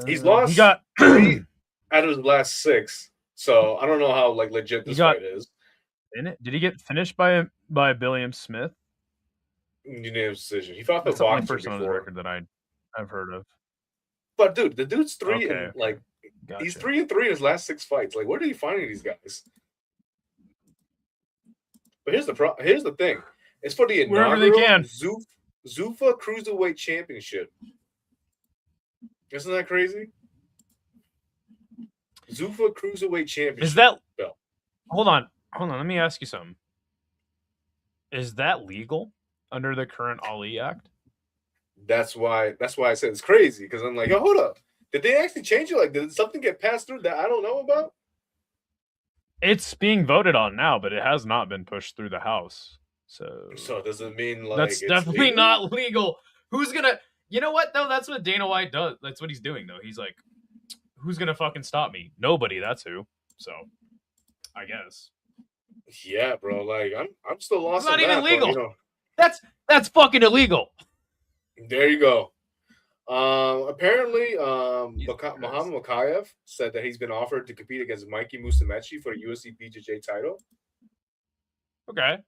He's lost. He got 3 out of his last 6. So I don't know how legit this fight is. Did he get finished by Billiam Smith? Unanimous decision. He fought the That's the only boxer person on the record that I've heard of. But dude, the dude's 3 Okay. Gotcha. He's 3-3 in his last 6 fights. Like, where are you finding these guys? But here's the thing. It's for the inaugural Zuffa Cruiserweight Championship. Isn't that crazy? Zuffa Cruiserweight Championship. Is that belt? Hold on. Let me ask you something. Is that legal under the current Ali Act? That's why I said it's crazy, because I'm like, yo, hold up. Did they actually change it? Like, did something get passed through that I don't know about? It's being voted on now, but it has not been pushed through the House. So does it mean like that's definitely legal? Not legal? Who's gonna? You know what though? That's what Dana White does. That's what he's doing though. He's like, who's gonna fucking stop me? Nobody. That's who. So, I guess. Yeah, bro. Like I'm still lost. It's not even legal. But, that's fucking illegal. There you go. Apparently, Muhammad Makayev said that he's been offered to compete against Mikey Musumeci for the UFC BJJ title. Okay.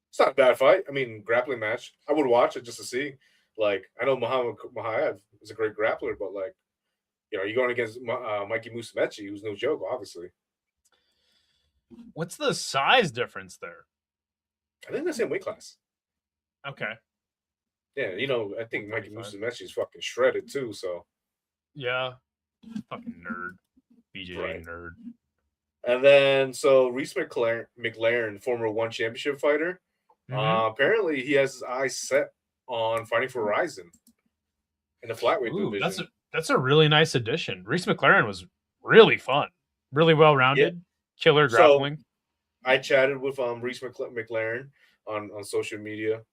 It's not a bad fight. I mean, grappling match. I would watch it just to see. Like, I know Muhammad Makayev is a great grappler, but like, you're going against Mikey Musumeci, who's no joke, obviously. What's the size difference there? I think the same weight class. Okay. Yeah, I think Mikey Musumeci is fucking shredded too, so. Yeah. Fucking nerd. BJJ nerd. And then, so Reese McLaren, former One Championship fighter, apparently he has his eyes set on fighting for Ryzen in the flatweight division. That's a really nice addition. Reese McLaren was really fun. Really well-rounded. Yeah. Killer grappling. So, I chatted with Reese McLaren on social media.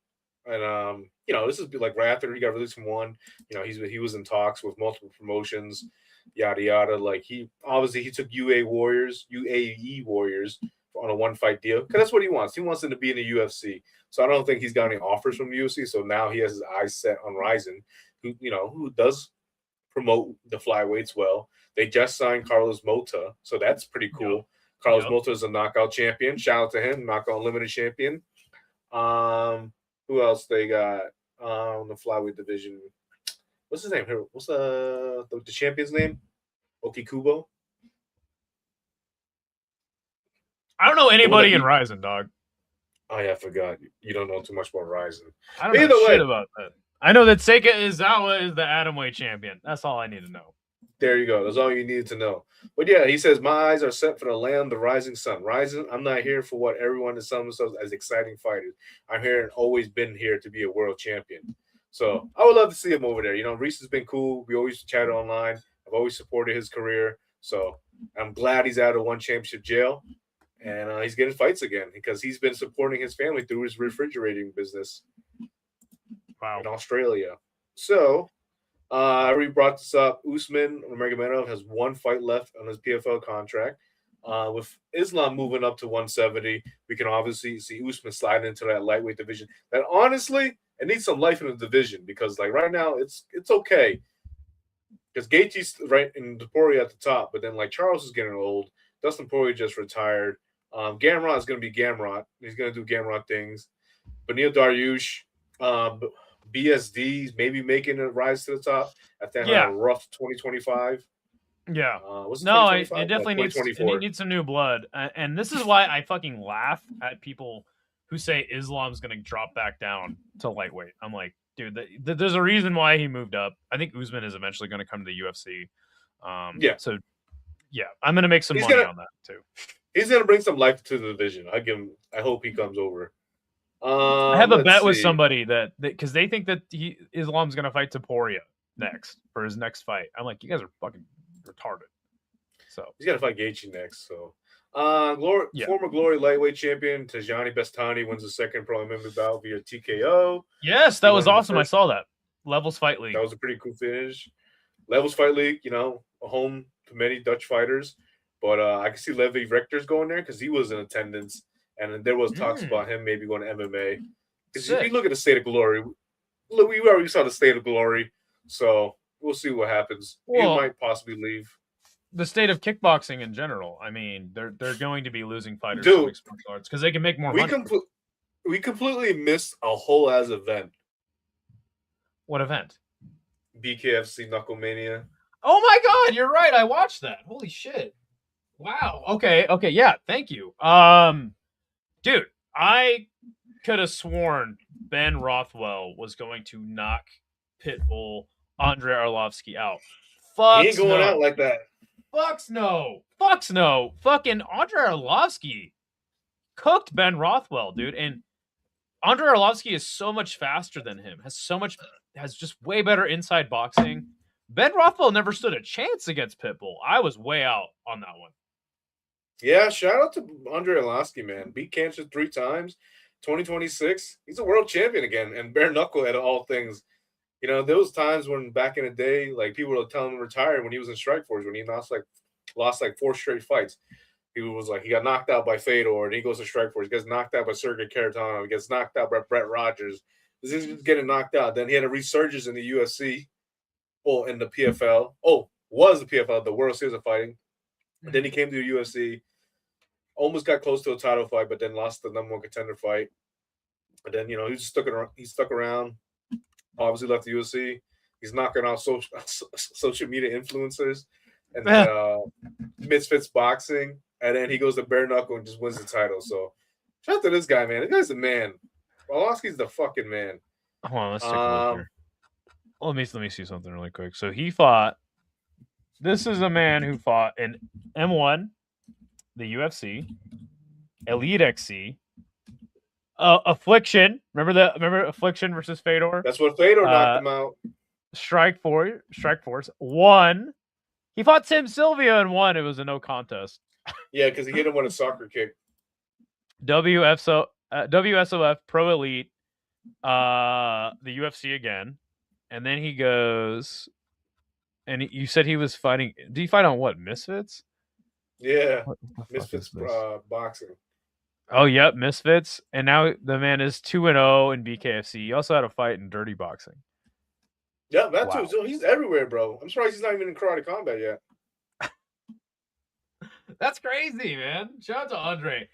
And this is like right after he got released from One. He was in talks with multiple promotions, yada yada. Like he took UAE Warriors on a 1-fight deal because that's what he wants. He wants them to be in the UFC. So I don't think he's got any offers from the UFC. So now he has his eyes set on Ryzen, who does promote the flyweights well. They just signed Carlos Mota, so that's pretty cool. Yep. Carlos Mota is a knockout champion. Shout out to him, knockout unlimited champion. Who else they got on the flyweight division? What's his name? What's the champion's name? Okikubo? I don't know anybody in Ryzen, dog. Oh, yeah, I forgot. You don't know too much about Ryzen. I don't know shit about that. I know that Seika Izawa is the atomweight champion. That's all I need to know. There you go. That's all you needed to know. But yeah, he says, my eyes are set for the land, the rising sun. Ryzen, I'm not here for what everyone is selling themselves as exciting fighters. I'm here and always been here to be a world champion. So I would love to see him over there. Reese has been cool. We always chat online. I've always supported his career. So I'm glad he's out of One Championship jail. And he's getting fights again because he's been supporting his family through his refrigerating business. Wow. In Australia. So I already brought this up. Usman Nurmagomedov has 1 fight left on his PFL contract. With Islam moving up to 170, we can obviously see Usman slide into that lightweight division. That honestly, It needs some life in the division because like right now it's okay. Because Gaethje's right in Poirier at the top, but then like Charles is getting old. Dustin Poirier just retired. Gamrot is going to be Gamrot. He's going to do Gamrot things. Benil Dariush, BSD, maybe making a rise to the top after having a rough 2025. Yeah. Was it No, 2025? it definitely needs some new blood. And this is why I fucking laugh at people who say Islam's going to drop back down to lightweight. I'm like, dude, there's a reason why he moved up. I think Usman is eventually going to come to the UFC. Yeah. So, yeah, I'm going to make some money on that too. He's going to bring some life to the division. I hope he comes over. I have a bet with somebody that because they think that Islam's going to fight Topuria next for his next fight. I'm like, you guys are fucking retarded. So he's got to fight Gaethje next. So, former Glory lightweight champion Tajani Bestani wins the second pro MMA bout via TKO. Yes, that was awesome. I saw that. Levels Fight League. That was a pretty cool finish. Levels Fight League, a home to many Dutch fighters. But I can see Levi Richter's going there because he was in attendance. And there was talks about him maybe going to MMA. Because if you look at the State of Glory, we already saw the State of Glory. So we'll see what happens. Well, he might possibly leave. The state of kickboxing in general. I mean, they're going to be losing fighters to mixed martial arts because they can make more money. We completely missed a whole ass event. What event? BKFC Knucklemania. Oh my god, you're right. I watched that. Holy shit. Wow. Okay, yeah, thank you. Dude, I could have sworn Ben Rothwell was going to knock Pitbull Andrei Arlovski out. He ain't going out like that. Fucks no. Fucking Andrei Arlovski cooked Ben Rothwell, dude. And Andrei Arlovski is so much faster than him. Has just way better inside boxing. Ben Rothwell never stood a chance against Pitbull. I was way out on that one. Yeah, shout out to Andrei Arlovski, man. Beat cancer 3 times. 2026. He's a world champion again. And bare knuckle at all things. There was times when back in the day, like people were telling him to retire when he was in Strikeforce, when he lost 4 straight fights. He was like, he got knocked out by Fedor, and he goes to Strikeforce. He gets knocked out by Sergey Karatano. He gets knocked out by Brett Rogers. He's just getting knocked out. Then he had a resurgence in the UFC. Well, in the PFL. Was the PFL, the World Series of Fighting. And then he came to the UFC. Almost got close to a title fight, but then lost the number 1 contender fight. And then, he just stuck around. Obviously left the UFC. He's knocking out social media influencers and Misfits Boxing. And then he goes to bare knuckle and just wins the title. So shout out to this guy, man. This guy's the man. Arlovski's the fucking man. Hold on, let's take a look here. Let me see something really quick. So he fought. This is a man who fought in M1, the UFC, Elite XC, Affliction. Remember Affliction versus Fedor? That's what Fedor knocked him out. Strikeforce won. He fought Tim Sylvia and won. It was a no contest. Yeah, because he hit him with a soccer kick. WSOF Pro Elite, the UFC again, and then he goes. And you said he was fighting. Did he fight on what? Misfits? Yeah, Misfits boxing. Oh, yep, Misfits. And now the man is 2-0 in BKFC. He also had a fight in Dirty Boxing. Yeah, that too. So he's everywhere, bro. I'm surprised he's not even in Karate Combat yet. That's crazy, man. Shout out to Andre.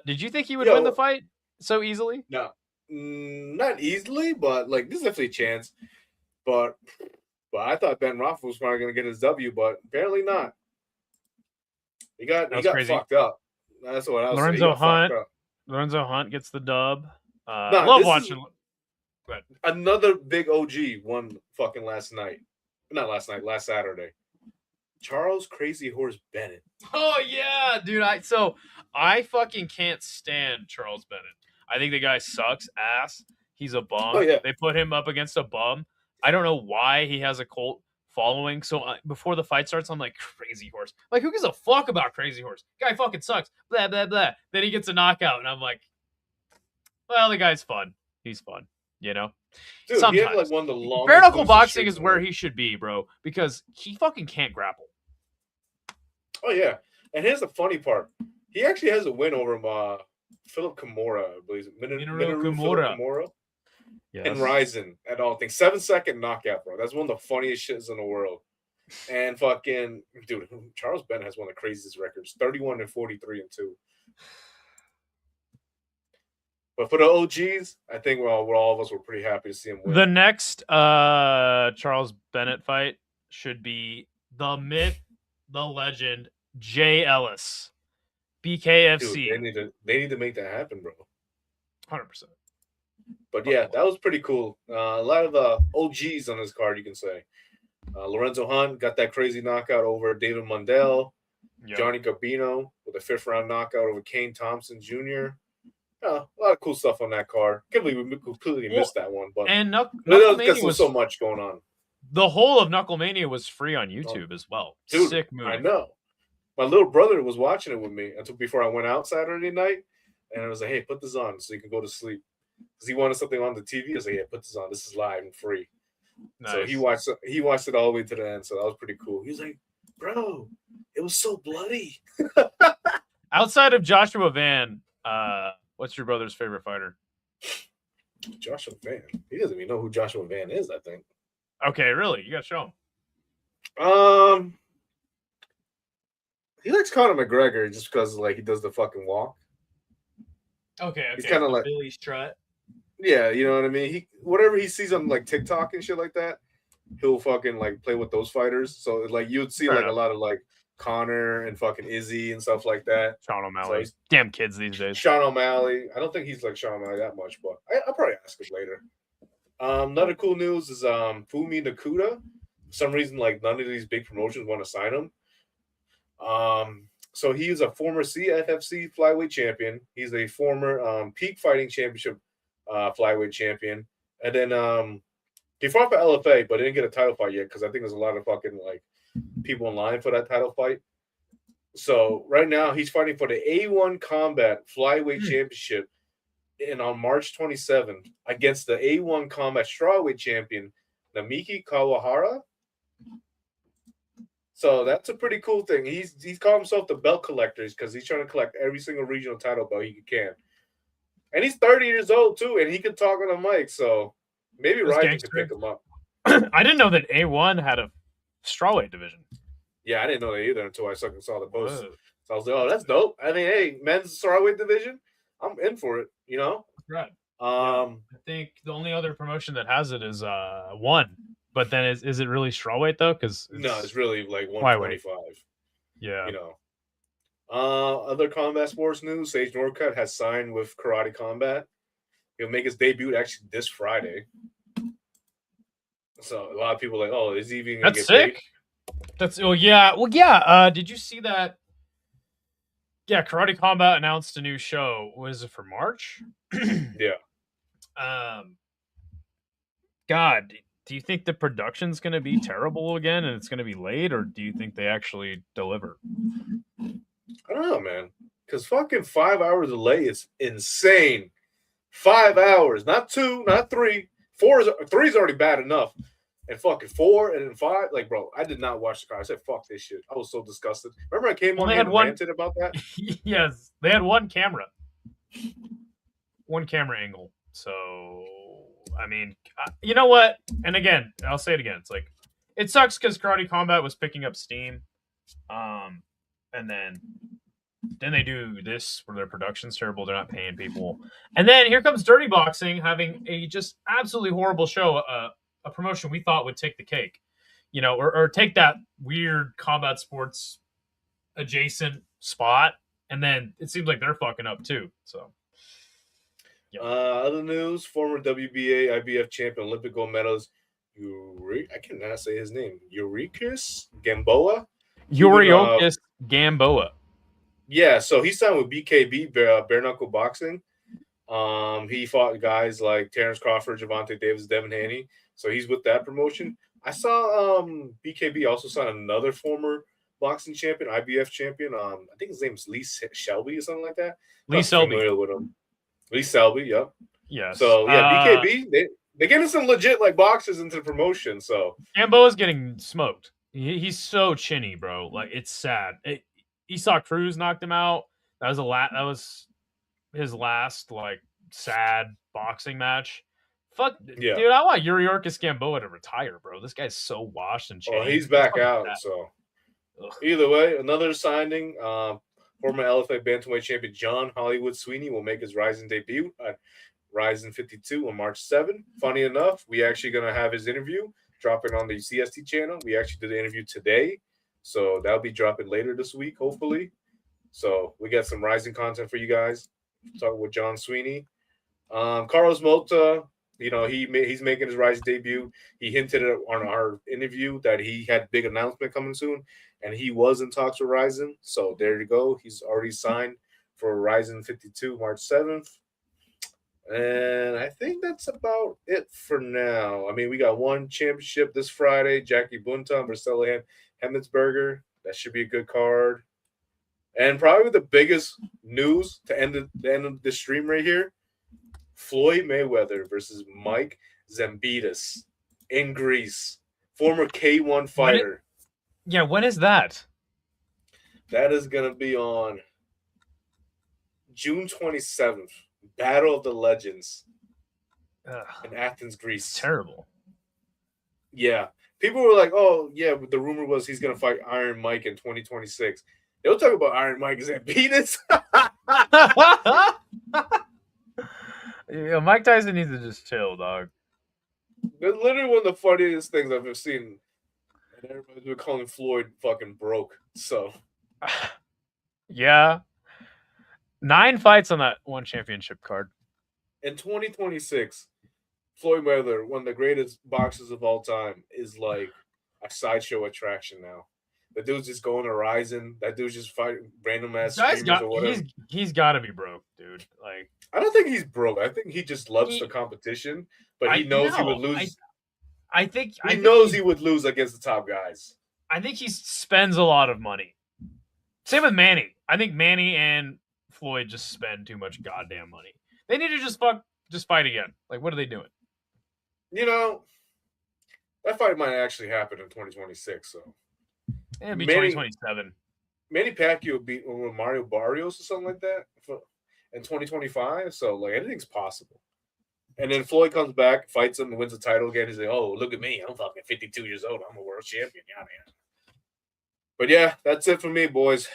Did you think he would win the fight so easily? No, not easily, but like this is definitely a chance. But I thought Ben Rothwell was probably going to get his W, but apparently not. He got fucked up. That's what I was saying. Lorenzo Hunt gets the dub. Love watching. Another big OG won fucking last Saturday. Charles Crazy Horse Bennett. Oh yeah, dude. I fucking can't stand Charles Bennett. I think the guy sucks ass. He's a bum. Oh, yeah. They put him up against a bum. I don't know why he has a cult following. So before the fight starts, I'm like, Crazy Horse. Like, who gives a fuck about Crazy Horse? Guy fucking sucks. Blah, blah, blah. Then he gets a knockout, and I'm like, well, the guy's fun. He's fun, Dude, sometimes. he had like one of the longest. Bare knuckle boxing is where he should be, bro, because he fucking can't grapple. Oh, yeah. And here's the funny part. He actually has a win over Philip Kimura, I believe. Minoru Kimura. Yes. and Ryzen at all things. 7-second knockout, bro. That's one of the funniest shits in the world. And fucking dude, Charles Bennett has one of the craziest records: 31-43-2. But for the OGs, I think we're all of us were pretty happy to see him win. The next Charles Bennett fight should be the myth, the legend, Jay Ellis, BKFC. Dude, they need to make that happen, bro. 100%. But yeah, that was pretty cool. A lot of OGs on this card, you can say. Lorenzo Hunt got that crazy knockout over David Mundell. Yep. Johnny Garbino with a 5th-round knockout over Kane Thompson Jr. A lot of cool stuff on that card. Can't believe we completely missed that one, but because there's so much going on. The whole of Knucklemania was free on YouTube as well. Dude, sick move. I know. My little brother was watching it with me until before I went out Saturday night, and I was like, "Hey, put this on so you can go to sleep," because he wanted something on the TV. I was like, "Yeah, put this on. This is live and free." Nice. So he watched it all the way to the end. So that was pretty cool. He was like, "Bro, it was so bloody." Outside of Joshua Van, what's your brother's favorite fighter? Joshua Van. He doesn't even know who Joshua Van is, I think. Okay, really? You got to show him. He likes Conor McGregor just because like he does the fucking walk. Okay. He's kind of like Billy Strut. Yeah, you know what I mean? Whatever he sees on like TikTok and shit like that, he'll fucking like play with those fighters. So like you'd see like a lot of like Connor and fucking Izzy and stuff like that. Sean O'Malley. So damn kids these days. Sean O'Malley. I don't think he's like Sean O'Malley that much, but I'll probably ask him later. Another cool news is Fumi Nakuda. For some reason, like none of these big promotions want to sign him. So he's a former CFFC flyweight champion. He's a former Peak Fighting Championship flyweight champion. And then he fought for LFA, but didn't get a title fight yet because I think there's a lot of fucking like people in line for that title fight. So right now he's fighting for the A1 Combat Flyweight Championship on March 27th against the A1 Combat Strawweight Champion Namiki Kawahara. So that's a pretty cool thing. He's called himself the belt collectors because he's trying to collect every single regional title belt he can. And he's 30 years old too, and he could talk on the mic. So maybe Ryan could pick him up. I didn't know that A1 had a strawweight division. Yeah, I didn't know that either until I saw the post. Whoa. So I was like, oh, that's dope. I mean, hey, men's strawweight division, I'm in for it, you know? Right. I think the only other promotion that has it is one. But then is it really strawweight though? Because it's really like 125. Yeah. You know. Other combat sports news: Sage Northcutt has signed with Karate Combat. He'll make his debut actually this Friday. So a lot of people are like, oh, is he even gonna get sick? Paid? That's yeah. Did you see that? Yeah, Karate Combat announced a new show. What is it for March? Yeah. God, do you think the production's going to be terrible again and it's going to be late, or do you think they actually deliver? I don't know, man. Because fucking 5 hours delay is insane. 5 hours, not 2, not 3. 3 is already bad enough. And fucking 4 and then 5, like, bro, I did not watch the car. I said, fuck this shit. I was so disgusted. Remember I came on here and ranted about that? Yes, they had one camera angle. So, I mean, you know what? And again, I'll say it again. It's like, it sucks because Karate Combat was picking up steam. And then they do this where their production's terrible. They're not paying people. And then here comes Dirty Boxing having a just absolutely horrible show. A promotion we thought would take the cake, you know, or take that weird combat sports adjacent spot. And then it seems like they're fucking up too. So, yeah. Other news: former WBA IBF champion, Olympic gold medalist, I cannot say his name. Yuriorkis Gamboa. Yuriorkis Gamboa. Yeah, so he signed with BKB, Bare Knuckle Boxing. He fought guys like Terrence Crawford, Gervonta Davis, Devin Haney. So he's with that promotion. I saw BKB also signed another former boxing champion, IBF champion. I think his name's Lee Shelby or something like that. Lee Selby. Familiar with him. Lee Selby, yep. Yeah. So yeah, BKB, they're getting some legit like boxers into the promotion. So Gamboa's getting smoked. He's so chinny, bro. Like, it's sad. Esau Cruz knocked him out. That was his last like sad boxing match. Fuck, Yeah. dude, I want Yuriorkis Gamboa to retire, bro. This guy's so washed and changed. Oh, he's back out. So either way, another signing. Former LFA bantamweight champion John Hollywood Sweeney will make his Rising debut at Rising 52 on March 7th. Funny enough, we actually gonna have his interview dropping on the CST channel. We actually did the interview today, so that'll be dropping later this week, hopefully. So we got some Rising content for you guys. Talking with John Sweeney. Carlos Mota, he's making his Rising debut. He hinted on our interview that he had a big announcement coming soon, and he was in talks with Rising. So there you go. He's already signed for Rising 52 March 7th. And I think that's about it for now. I mean, we got one championship this Friday, Jackie Bunta versus Stella Hemmetsberger. That should be a good card. And probably the biggest news to end the stream right here, Floyd Mayweather versus Mike Zambidis in Greece. Former K-1 fighter. When is that? That is going to be on June 27th. Battle of the Legends in Athens, Greece. It's terrible. Yeah. People were like, oh, yeah, but the rumor was he's going to fight Iron Mike in 2026. They'll talk about Iron Mike Zambidis. Mike Tyson needs to just chill, dog. They're literally one of the funniest things I've ever seen. And everybody's been calling Floyd fucking broke. So. Yeah. 9 fights on that one championship card. In 2026, Floyd Mayweather, one of the greatest boxers of all time, is like a sideshow attraction now. The dude's just going to Rising. That dude's just fighting random ass streamers or whatever. He's got to be broke, dude. Like, I don't think he's broke. I think he just loves the competition, but he knows he would lose. He knows he would lose against the top guys. I think he spends a lot of money. Same with Manny. I think Manny and Floyd just spend too much goddamn money. They need to just fight again. Like, what are they doing? That fight might actually happen in 2026. So it'd be 2027. Manny Pacquiao beat Mario Barrios or something like that in 2025. So like anything's possible. And then Floyd comes back, fights him, and wins the title again. He's like, "Oh, look at me! I'm fucking 52 years old. I'm a world champion." Yeah, man. But yeah, that's it for me, boys.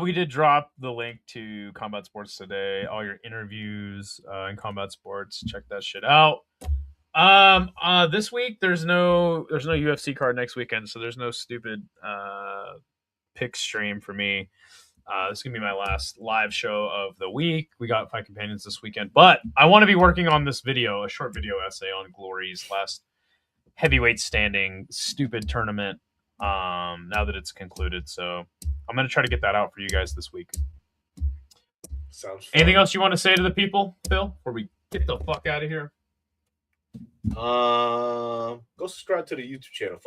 We did drop the link to Combat Sports today. All your interviews in Combat Sports. Check that shit out. This week there's no UFC card next weekend, so there's no stupid pick stream for me. This is gonna be my last live show of the week. We got Fight Companions this weekend, but I want to be working on this video, a short video essay on Glory's last heavyweight standing stupid tournament. Now that it's concluded, so I'm gonna try to get that out for you guys this week. Sounds fun. Anything else you want to say to the people, Phil, before we get the fuck out of here? Go subscribe to the YouTube channel.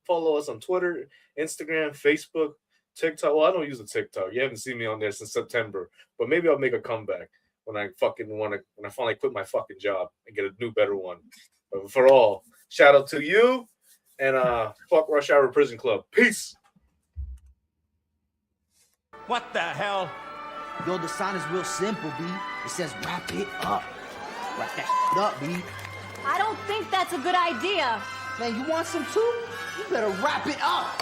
Follow us on Twitter, Instagram, Facebook, TikTok. Well, I don't use a TikTok. You haven't seen me on there since September, but maybe I'll make a comeback when I finally quit my fucking job and get a new, better one. But for all, shout out to you and fuck Rush Hour Prison Club. Peace. What the hell? Yo, the sign is real simple, B. It says wrap it up. Wrap that shit up, B. I don't think that's a good idea. Man, you want some too? You better wrap it up.